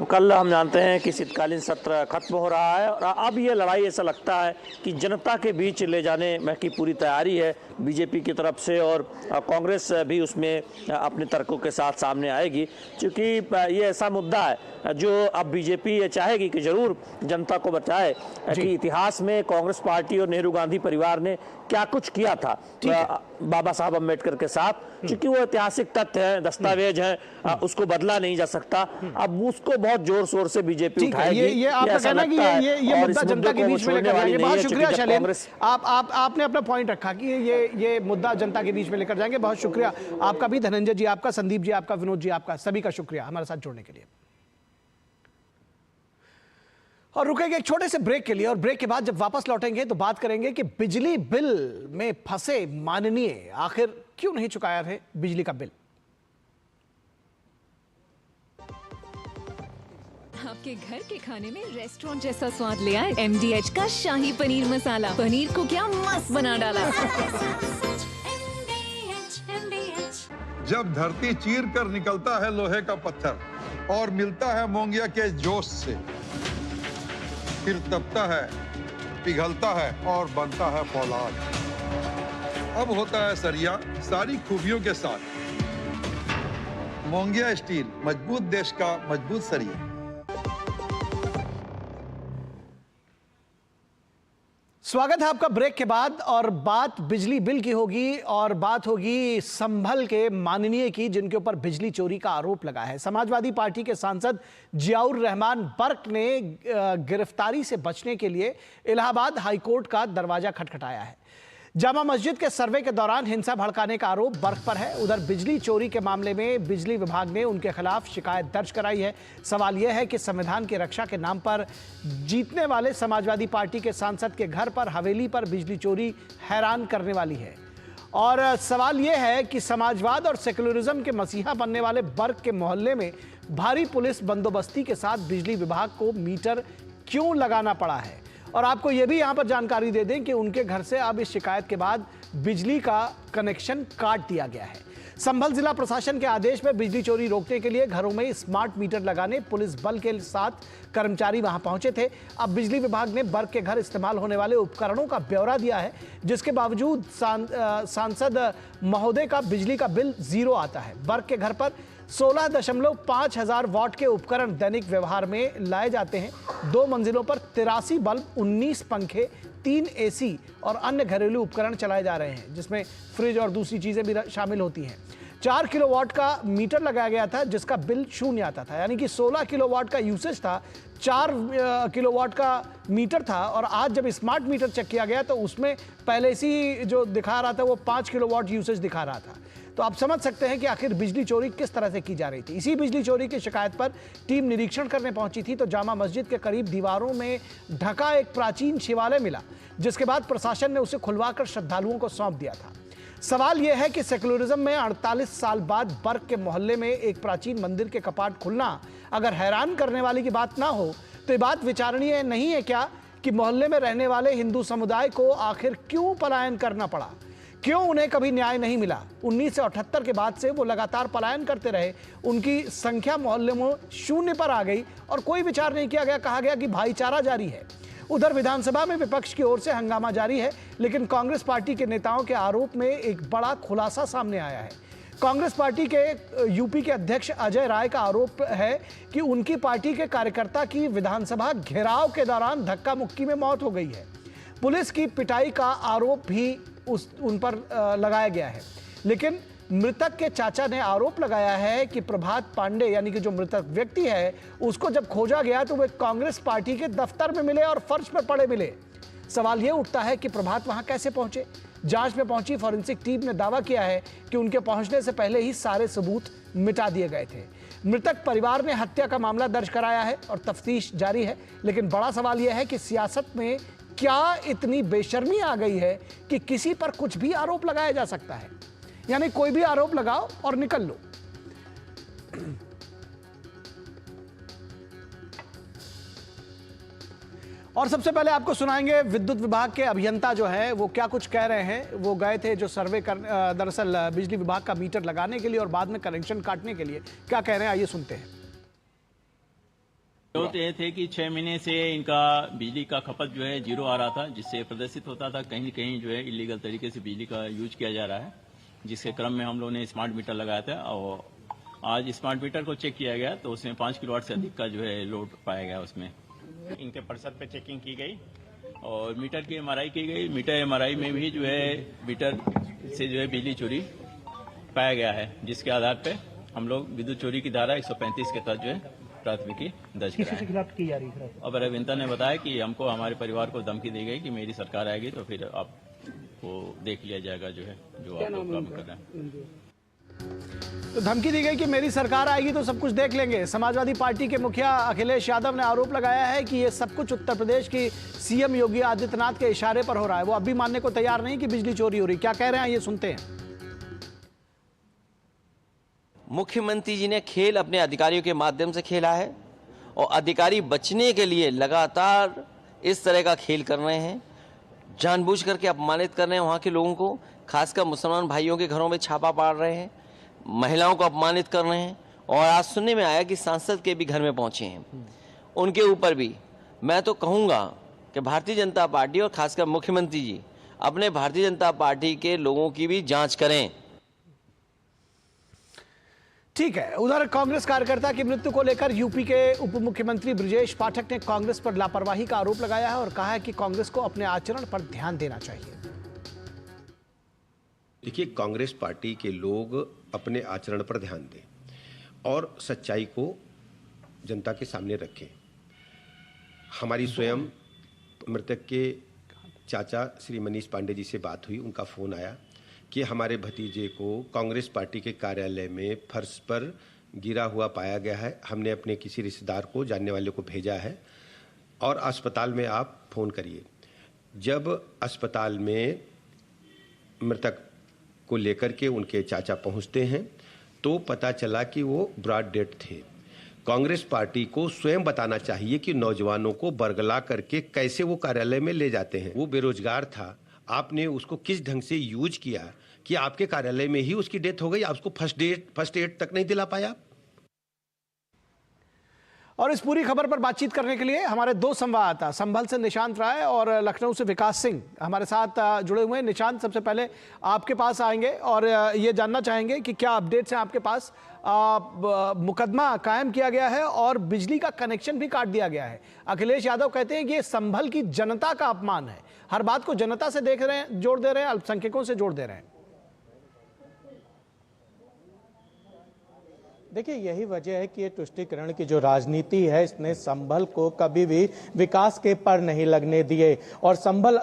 कल हम जानते हैं कि शीतकालीन सत्र खत्म हो रहा है, और अब ये लड़ाई ऐसा लगता है कि जनता के बीच ले जाने में की पूरी तैयारी है बीजेपी की तरफ से, और कांग्रेस भी उसमें अपने तर्कों के साथ सामने आएगी, क्योंकि ये ऐसा मुद्दा है जो अब बीजेपी ये चाहेगी कि जरूर जनता को बताए कि इतिहास में कांग्रेस पार्टी और नेहरू गांधी परिवार ने क्या कुछ किया था बाबा साहब अम्बेडकर के साथ, क्योंकि वो ऐतिहासिक तथ्य है, दस्तावेज है, उसको बदला नहीं जा सकता। अब उसको बहुत जोर शोर से बीजेपी उठाएगी। ये आपका कहना कि ये मुद्दा जनता के बीच में लेकर जाएंगे। बहुत शुक्रिया शैलेंद्र, आपने अपना पॉइंट रखा कि ये मुद्दा जनता के बीच में लेकर जाएंगे। बहुत शुक्रिया आपका भी, धनंजय जी आपका, संदीप जी आपका, विनोद जी आपका, सभी का शुक्रिया हमारे साथ जुड़ने के लिए। और रुकेंगे एक छोटे से ब्रेक के लिए, और ब्रेक के बाद जब वापस लौटेंगे तो बात करेंगे कि बिजली बिल में फंसे माननीय आखिर क्यों नहीं चुकाया थे बिजली का बिल। आपके घर के खाने में रेस्टोरेंट जैसा स्वाद ले आए MDH का शाही पनीर मसाला। पनीर को क्या मस्त बना डाला। जब धरती चीर कर निकलता है लोहे का पत्थर और मिलता है मोंगिया के जोश से, फिर तपता है, पिघलता है और बनता है फौलाद। अब होता है सरिया सारी खूबियों के साथ। मोंगिया स्टील, मजबूत देश का मजबूत सरिया। स्वागत है आपका ब्रेक के बाद, और बात बिजली बिल की होगी, और बात होगी संभल के माननीय की, जिनके ऊपर बिजली चोरी का आरोप लगा है। समाजवादी पार्टी के सांसद जियाउर रहमान बर्क ने गिरफ्तारी से बचने के लिए इलाहाबाद हाईकोर्ट का दरवाजा खटखटाया है। जामा मस्जिद के सर्वे के दौरान हिंसा भड़काने का आरोप बर्क पर है। उधर बिजली चोरी के मामले में बिजली विभाग ने उनके खिलाफ शिकायत दर्ज कराई है। सवाल यह है कि संविधान की रक्षा के नाम पर जीतने वाले समाजवादी पार्टी के सांसद के घर पर, हवेली पर बिजली चोरी हैरान करने वाली है। और सवाल यह है कि समाजवाद और सेक्युलरिज्म के मसीहा बनने वाले बर्क के मोहल्ले में भारी पुलिस बंदोबस्ती के साथ बिजली विभाग को मीटर क्यों लगाना पड़ा है। और आपको यह भी यहां पर जानकारी दे दें कि उनके घर से अब इस शिकायत के बाद बिजली का कनेक्शन काट दिया गया है। संभल जिला प्रशासन के आदेश में बिजली चोरी रोकने के लिए घरों में स्मार्ट मीटर लगाने पुलिस बल के साथ कर्मचारी वहां पहुंचे थे। अब बिजली विभाग ने बर्क के घर इस्तेमाल होने वाले उपकरणों का ब्यौरा दिया है, जिसके बावजूद सांसद महोदय का बिजली का बिल जीरो आता है। बर्क के घर पर 16.5 हजार वाट के उपकरण दैनिक व्यवहार में लाए जाते हैं। 2 मंजिलों पर 83 बल्ब, 19 पंखे, 3 AC और अन्य घरेलू उपकरण चलाए जा रहे हैं, जिसमें फ्रिज और दूसरी चीजें भी शामिल होती हैं। 4 किलोवाट का मीटर लगाया गया था, जिसका बिल 0 आता था, यानी कि 16 किलोवाट का यूसेज था, 4 किलोवाट का मीटर था। और आज जब स्मार्ट मीटर चेक किया गया तो उसमें पहले से जो दिखा रहा था वो 5 किलोवाट यूसेज दिखा रहा था। तो आप समझ सकते हैं कि आखिर बिजली चोरी किस तरह से की जा रही थी। इसी बिजली चोरी की शिकायत पर टीम निरीक्षण करने पहुंची थी तो जामा मस्जिद के करीब दीवारों में ढका एक प्राचीन शिवालय मिला, जिसके बाद प्रशासन ने उसे खुलवाकर श्रद्धालुओं को सौंप दिया था। सवाल यह है कि सेकुलरिज्म में 48 साल बाद बर्ग के मोहल्ले में एक प्राचीन मंदिर के कपाट खुलना अगर हैरान करने वाली की बात ना हो तो ये बात विचारणीय नहीं है क्या कि मोहल्ले में रहने वाले हिंदू समुदाय को आखिर क्यों पलायन करना पड़ा, क्यों उन्हें कभी न्याय नहीं मिला। 1978 के बाद से वो लगातार पलायन करते रहे, उनकी संख्या मोहल्ले में 0 पर आ गई और कोई विचार नहीं किया गया। कहा गया कि भाईचारा जारी है। उधर विधानसभा में विपक्ष की ओर से हंगामा जारी है, लेकिन कांग्रेस पार्टी के नेताओं के आरोप में एक बड़ा खुलासा सामने आया है। कांग्रेस पार्टी के यूपी के अध्यक्ष अजय राय का आरोप है कि उनकी पार्टी के कार्यकर्ता की विधानसभा घेराव के दौरान धक्का मुक्की में मौत हो गई है। पुलिस की पिटाई का आरोप भी उन पर लगाया गया है, लेकिन मृतक के चाचा ने आरोप लगाया है कि प्रभात पांडे यानी कि जो मृतक व्यक्ति है उसको जब खोजा गया तो वे कांग्रेस पार्टी के दफ्तर में मिले और फर्श पर पड़े मिले। सवाल यह उठता है कि प्रभात वहां कैसे पहुंचे। जांच में पहुंची फॉरेंसिक टीम ने दावा किया है कि उनके पहुंचने से पहले ही सारे सबूत मिटा दिए गए थे। मृतक परिवार ने हत्या का मामला दर्ज कराया है और तफ्तीश जारी है, लेकिन बड़ा सवाल यह है कि सियासत में क्या इतनी बेशर्मी आ गई है कि किसी पर कुछ भी आरोप लगाया जा सकता है, यानी कोई भी आरोप लगाओ और निकल लो। और सबसे पहले आपको सुनाएंगे विद्युत विभाग के अभियंता जो है वो क्या कुछ कह रहे हैं। वो गए थे जो सर्वे कर दरअसल बिजली विभाग का मीटर लगाने के लिए और बाद में कनेक्शन काटने के लिए। क्या कह रहे हैं आइए सुनते हैं। तो ये थे कि 6 महीने से इनका बिजली का खपत जो है 0 आ रहा था, जिससे प्रदर्शित होता था कहीं कहीं जो है इलीगल तरीके से बिजली का यूज किया जा रहा है, जिसके क्रम में हम लोगों ने स्मार्ट मीटर लगाया था। और आज स्मार्ट मीटर को चेक किया गया तो उसमें 5 किलोवाट से अधिक का जो है लोड पाया गया। उसमें इनके प्रतिशत पे चेकिंग की गई और मीटर की एमआरआई की गई। मीटर एमआरआई में भी जो है मीटर से जो है बिजली चोरी पाया गया है, जिसके आधार पे हम लोग विद्युत चोरी की धारा 135 के तहत जो है प्राथमिकी दर्ज की जा रही है। अब अभियंता ने बताया कि हमको हमारे परिवार को धमकी दी गई कि मेरी सरकार आएगी तो फिर आपको देख लिया जाएगा जो है जो आप लोग काम कर रहे हैं। तो धमकी दी गई कि मेरी सरकार आएगी तो सब कुछ देख लेंगे। समाजवादी पार्टी के मुखिया अखिलेश यादव ने आरोप लगाया है कि ये सब कुछ उत्तर प्रदेश की सीएम योगी आदित्यनाथ के इशारे पर हो रहा है। वो अब भी मानने को तैयार नहीं कि बिजली चोरी हो रही। क्या कह रहे हैं ये सुनते हैं। मुख्यमंत्री जी ने खेल अपने अधिकारियों के माध्यम से खेला है और अधिकारी बचने के लिए लगातार इस तरह का खेल कर रहे हैं, जानबूझ करके अपमानित कर रहे हैं वहाँ के लोगों को, खासकर मुसलमान भाइयों के घरों में छापा पाड़ रहे हैं, महिलाओं को अपमानित कर रहे हैं। और आज सुनने में आया कि सांसद के भी घर में पहुंचे हैं। उनके ऊपर भी मैं तो कहूँगा कि भारतीय जनता पार्टी और खासकर मुख्यमंत्री जी अपने भारतीय जनता पार्टी के लोगों की भी जांच करें। ठीक है। उधर कांग्रेस कार्यकर्ता की मृत्यु को लेकर यूपी के उप मुख्यमंत्री ब्रजेश पाठक ने कांग्रेस पर लापरवाही का आरोप लगाया है और कहा है कि कांग्रेस को अपने आचरण पर ध्यान देना चाहिए। देखिए, कांग्रेस पार्टी के लोग अपने आचरण पर ध्यान दें और सच्चाई को जनता के सामने रखें। हमारी स्वयं मृतक के चाचा श्री मनीष पांडे जी से बात हुई, उनका फोन आया कि हमारे भतीजे को कांग्रेस पार्टी के कार्यालय में फर्श पर गिरा हुआ पाया गया है। हमने अपने किसी रिश्तेदार को, जानने वाले को भेजा है और अस्पताल में आप फोन करिए। जब अस्पताल में मृतक को लेकर के उनके चाचा पहुंचते हैं तो पता चला कि वो ब्रॉड डेड थे। कांग्रेस पार्टी को स्वयं बताना चाहिए कि नौजवानों को बरगला करके कैसे वो कार्यालय में ले जाते हैं। वो बेरोजगार था, आपने उसको किस ढंग से यूज किया कि आपके कार्यालय में ही उसकी डेथ हो गई, आप उसको फर्स्ट एड तक नहीं दिला पाया। और इस पूरी खबर पर बातचीत करने के लिए हमारे दो संवाददाता, संभल से निशांत राय और लखनऊ से विकास सिंह हमारे साथ जुड़े हुए हैं। निशांत, सबसे पहले आपके पास आएंगे और ये जानना चाहेंगे कि क्या अपडेट्स हैं आपके पास। मुकदमा कायम किया गया है और बिजली का कनेक्शन भी काट दिया गया है। अखिलेश यादव कहते हैं कि ये संभल की जनता का अपमान है, हर बात को जनता से देख रहे हैं, जोड़ दे रहे हैं, अल्पसंख्यकों से जोड़ दे रहे हैं। देखिए, यही वजह है कि ये तुष्टीकरण की जो राजनीति है, इसने संभल को कभी भी विकास के पर नहीं लगने दिए। और संभल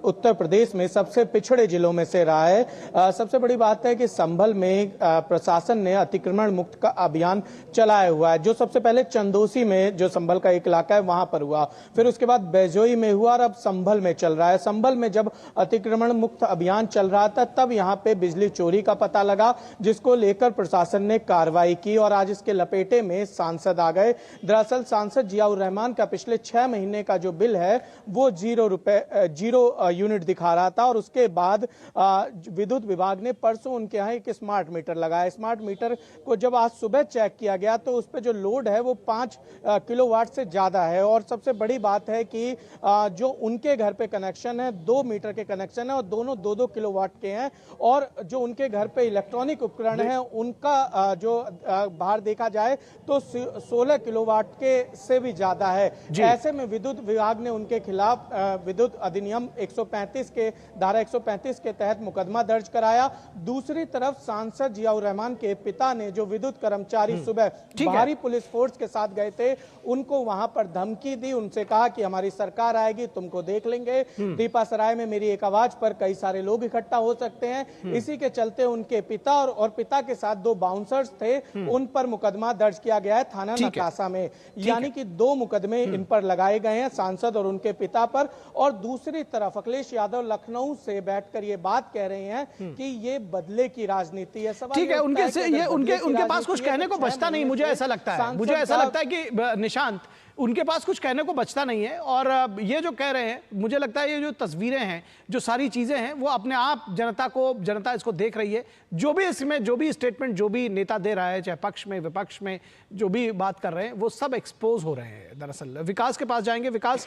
उत्तर प्रदेश में सबसे पिछड़े जिलों में से रहा है। सबसे बड़ी बात है कि संभल में प्रशासन ने अतिक्रमण मुक्त का अभियान चलाया हुआ है, जो सबसे पहले चंदोसी में, जो संभल का एक इलाका है, वहां पर हुआ, फिर उसके बाद बैजोई में हुआ और अब संभल में चल रहा है। संभल में जब अतिक्रमण मुक्त अभियान चल रहा था, तब यहाँ पे बिजली चोरी का पता लगा, जिसको लेकर प्रशासन ने कार्रवाई की और आज इसके लपेटे में सांसद आ गए। दरअसल सांसद जियाउर रहमान का पिछले 6 महीने का जो बिल है वो 0 यूनिट दिखा रहा था और उसके बाद विद्युत विभाग ने परसों उनके यहाँ एक स्मार्ट मीटर लगाया। स्मार्ट मीटर को जब आज सुबह चेक किया गया तो उस पर जो लोड है वो 5 किलोवाट से ज्यादा है। और सबसे बड़ी बात है कि जो उनके घर पे कनेक्शन है 2 मीटर के कनेक्शन है और दोनों 2-2 किलोवाट के हैं। और जो उनके घर पे इलेक्ट्रॉनिक उपकरण है उनका जो बाहर देखा जाए तो 16 किलोवाट के से भी ज्यादा है। ऐसे में विद्युत विभाग ने उनके खिलाफ विद्युत अधिनियम 135 के धारा 135 के तहत मुकदमा दर्ज कराया। दूसरी तरफ सांसद जियाउर रहमान के पिता ने, जो विद्युत कर्मचारी सुबह भारी पुलिस फोर्स के साथ गए थे, उनको वहां पर धमकी दी, उनसे कहा कि हमारी सरकार आएगी, तुमको देख लेंगे। दीपासराय में मेरी एक आवाज पर कई सारे लोग इकट्ठा हो सकते हैं। इसी के चलते उनके पिता और पिता के साथ 2 बाउंसर्स थे, उन पर मुकदमा दर्ज किया गया है थाना नकासा में। यानी कि 2 मुकदमे इन पर लगाए गए हैं, सांसद और उनके पिता पर। और दूसरी तरफ अखिलेश यादव लखनऊ से बैठकर ये बात कह रहे हैं कि ये बदले की राजनीति है। ठीक है, उनके पास कुछ कहने को बचता नहीं, मुझे ऐसा लगता है कि निशांत, उनके पास कुछ कहने को बचता नहीं है। और ये जो कह रहे हैं, मुझे लगता है ये जो तस्वीरें हैं, जो सारी चीजें हैं, वो अपने आप जनता इसको देख रही है। जो भी इसमें जो भी स्टेटमेंट जो भी नेता दे रहा है, चाहे पक्ष में विपक्ष में जो भी बात कर रहे हैं, वो सब एक्सपोज हो रहे हैं। दरअसल विकास के पास जाएंगे। विकास,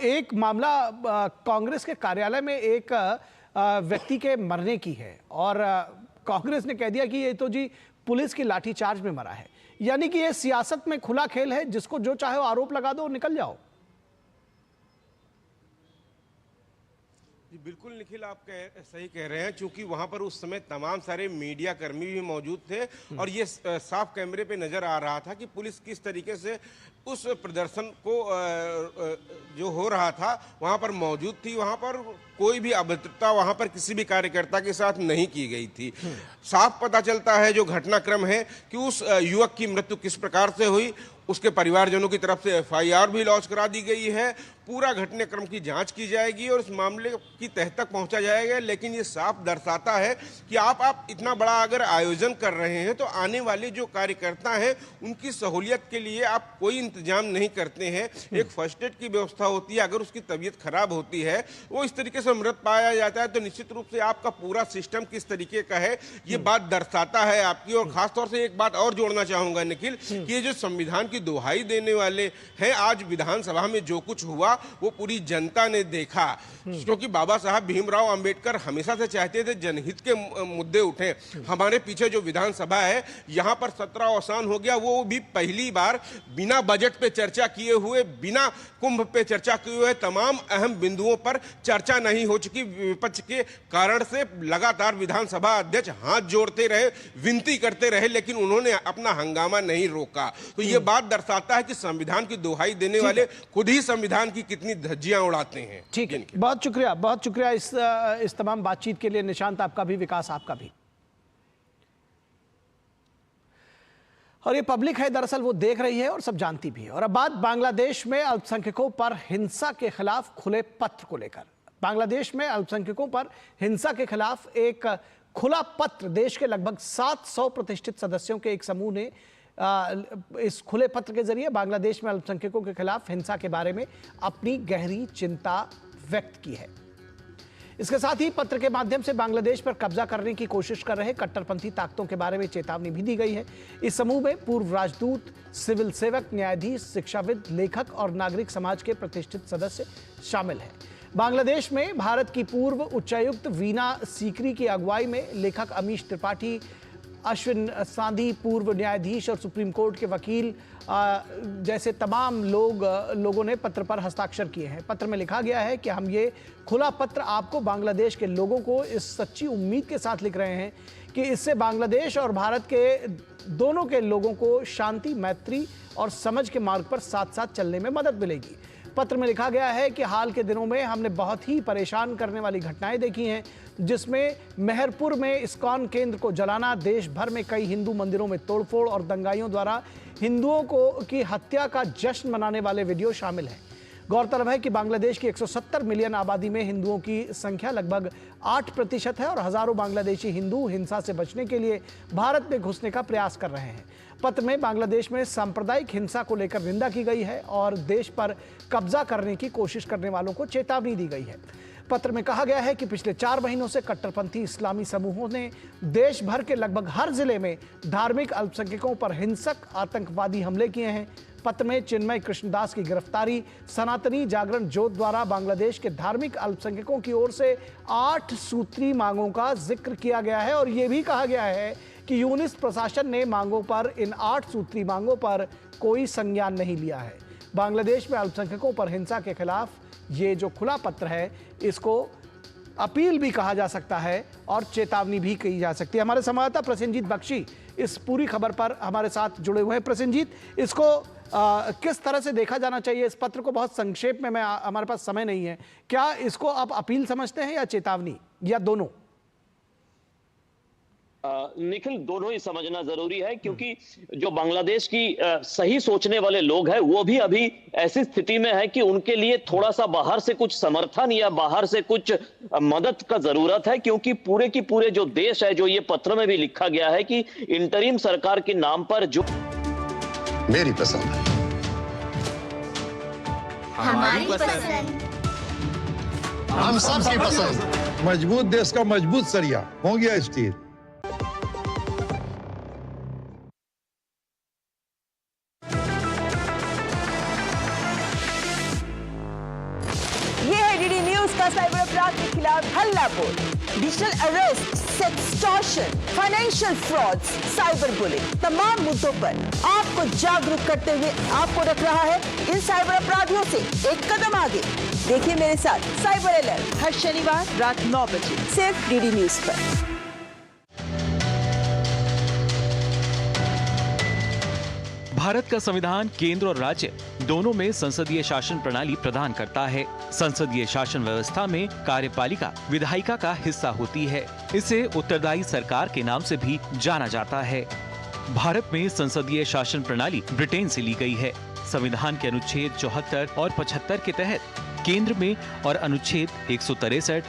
एक मामला कांग्रेस के कार्यालय में एक व्यक्ति के मरने की है और कांग्रेस ने कह दिया कि ये तो जी पुलिस की लाठीचार्ज में मरा है। यानी कि ये सियासत में खुला खेल है, जिसको जो चाहे आरोप लगा दो और निकल जाओ। जी बिल्कुल निखिल, आप सही कह रहे हैं, क्योंकि वहां पर उस समय तमाम सारे मीडिया कर्मी भी मौजूद थे और ये साफ कैमरे पे नजर आ रहा था कि पुलिस किस तरीके से उस प्रदर्शन को जो हो रहा था वहां पर मौजूद थी। वहां पर कोई भी अभद्रता वहां पर किसी भी कार्यकर्ता के साथ नहीं की गई थी। साफ पता चलता है जो घटनाक्रम है कि उस युवक की मृत्यु किस प्रकार से हुई। उसके परिवारजनों की तरफ से FIR भी लॉन्च करा दी गई है। पूरा घटनाक्रम की जांच की जाएगी और इस मामले की तह तक पहुंचा जाएगा। लेकिन ये साफ दर्शाता है कि आप इतना बड़ा अगर आयोजन कर रहे हैं तो आने वाले जो कार्यकर्ता हैं उनकी सहूलियत के लिए आप कोई इंतजाम नहीं करते हैं। एक फर्स्ट एड की व्यवस्था होती है, अगर उसकी तबीयत खराब होती है, वो इस तरीके से मृत पाया जाता है, तो निश्चित रूप से आपका पूरा सिस्टम किस तरीके का है ये बात दर्शाता है आपकी। और खासतौर से एक बात और जोड़ना चाहूंगा निखिल, कि ये जो संविधान की दुहाई देने वाले हैं, आज विधानसभा में जो कुछ हुआ वो पूरी जनता ने देखा। क्योंकि बाबा साहब भीमराव अंबेडकर हमेशा से चाहते थे जनहित के मुद्दे उठे। हमारे पीछे जो विधानसभा है यहाँ पर 17 अवसान हो गया, वो भी पहली बार बिना बजट पे चर्चा किए हुए, बिना कुंभ पे चर्चा किए हुए, तमाम अहम बिंदुओं पर चर्चा नहीं हो चुकी। विपक्ष के कारण से लगातार विधानसभा अध्यक्ष हाथ जोड़ते रहे, विनती करते रहे, लेकिन उन्होंने अपना हंगामा नहीं रोका। तो ये बात दर्शाता है कि संविधान की दुहाई देने वाले खुद ही संविधान की कितनी धज्जियां उड़ाते हैं। ठीक है, बहुत शुक्रिया इस तमाम बातचीत के लिए। निशांत, आपका भी, विकास आपका भी। और ये पब्लिक है, दरअसल वो देख रही है और सब जानती भी है। और अब बात बांग्लादेश में अल्पसंख्यकों पर हिंसा के खिलाफ खुले पत्र को लेकर। बांग्लादेश में अल्पसंख्यकों पर हिंसा के खिलाफ एक खुला पत्र देश के लगभग 700 प्रतिष्ठित सदस्यों के एक समूह ने इस खुले पत्र के जरिए बांग्लादेश में अल्पसंख्यकों के खिलाफ हिंसा के बारे में अपनी गहरी चिंता व्यक्त की है। इसके साथ ही पत्र के माध्यम से बांग्लादेश पर कब्जा करने की कोशिश कर रहे कट्टरपंथी ताकतों के बारे में चेतावनी भी दी गई है। इस समूह में पूर्व राजदूत, सिविल सेवक, न्यायाधीश, शिक्षाविद, लेखक और नागरिक समाज के प्रतिष्ठित सदस्य शामिल हैं। बांग्लादेश में भारत की पूर्व उच्चायुक्त वीना सीकरी की अगुवाई में लेखक अमीश त्रिपाठी, अश्विन सांधी, पूर्व न्यायाधीश और सुप्रीम कोर्ट के वकील जैसे तमाम लोगों ने पत्र पर हस्ताक्षर किए हैं। पत्र में लिखा गया है कि हम ये खुला पत्र आपको, बांग्लादेश के लोगों को, इस सच्ची उम्मीद के साथ लिख रहे हैं कि इससे बांग्लादेश और भारत के दोनों के लोगों को शांति, मैत्री और समझ के मार्ग पर साथ साथ चलने में मदद मिलेगी। पत्र में लिखा गया है कि हाल के दिनों में हमने बहुत ही परेशान करने वाली घटनाएं देखी हैं, जिसमें मेहरपुर में इस्कॉन केंद्र को जलाना, देश भर में कई हिंदू मंदिरों में तोड़फोड़ और दंगाइयों द्वारा हिंदुओं की हत्या का जश्न मनाने वाले वीडियो शामिल हैं। गौरतलब है कि बांग्लादेश की 170 मिलियन आबादी में हिंदुओं की संख्या लगभग 8% है और हजारों बांग्लादेशी हिंदू हिंसा से बचने के लिए भारत में घुसने का प्रयास कर रहे हैं। पत्र में बांग्लादेश में सांप्रदायिक हिंसा को लेकर निंदा की गई है और देश पर कब्जा करने की कोशिश करने वालों को चेतावनी दी गई है। पत्र में कहा गया है कि पिछले 4 महीनों से कट्टरपंथी इस्लामी समूहों ने देश भर के लगभग हर जिले में धार्मिक अल्पसंख्यकों पर हिंसक आतंकवादी हमले किए हैं। पत्र में चिन्मय कृष्णदास की गिरफ्तारी, सनातनी जागरण जोत द्वारा बांग्लादेश के धार्मिक अल्पसंख्यकों की ओर से 8 सूत्री मांगों का जिक्र किया गया है और यह भी कहा गया है कि यूनिस प्रशासन ने मांगों पर, इन 8 सूत्री मांगों पर कोई संज्ञान नहीं लिया है। बांग्लादेश में अल्पसंख्यकों पर हिंसा के खिलाफ ये जो खुला पत्र है, इसको अपील भी कहा जा सकता है और चेतावनी भी की जा सकती है। हमारे संवाददाता प्रसेनजीत बख्शी इस पूरी खबर पर हमारे साथ जुड़े हुए हैं। प्रसेनजीत, इसको किस तरह से देखा जाना चाहिए? इस पत्र को बहुत संक्षेप में, हमारे पास समय नहीं है, क्या इसको आप अपील समझते हैं या चेतावनी, या दोनों? निखिल, दोनों ही समझना जरूरी है, क्योंकि जो बांग्लादेश की सही सोचने वाले लोग हैं वो भी अभी ऐसी स्थिति में है कि उनके लिए थोड़ा सा बाहर से कुछ समर्थन या बाहर से कुछ मदद का जरूरत है, क्योंकि पूरे की पूरे जो देश है, जो ये पत्र में भी लिखा गया है कि इंटरिम सरकार के नाम पर जो मेरी पसंद है, हमारी पसंद, हम सबकी पसंद, मजबूत देश का मजबूत सरिया हो गया स्टील। ये है डीडी न्यूज का साइबर अपराध के खिलाफ हल्ला बोल। Digital arrest, sextortion, financial frauds, cyber bullying, तमाम मुद्दों पर आपको जागरूक करते हुए आपको रख रहा है इन साइबर अपराधियों से एक कदम आगे। देखिए मेरे साथ साइबर अलर्ट हर शनिवार रात 9 बजे सिर्फ डीडी न्यूज पर। भारत का संविधान केंद्र और राज्य दोनों में संसदीय शासन प्रणाली प्रदान करता है। संसदीय शासन व्यवस्था में कार्यपालिका विधायिका का हिस्सा होती है। इसे उत्तरदायी सरकार के नाम से भी जाना जाता है। भारत में संसदीय शासन प्रणाली ब्रिटेन से ली गई है। संविधान के अनुच्छेद 74 और 75 के तहत केंद्र में और अनुच्छेद 163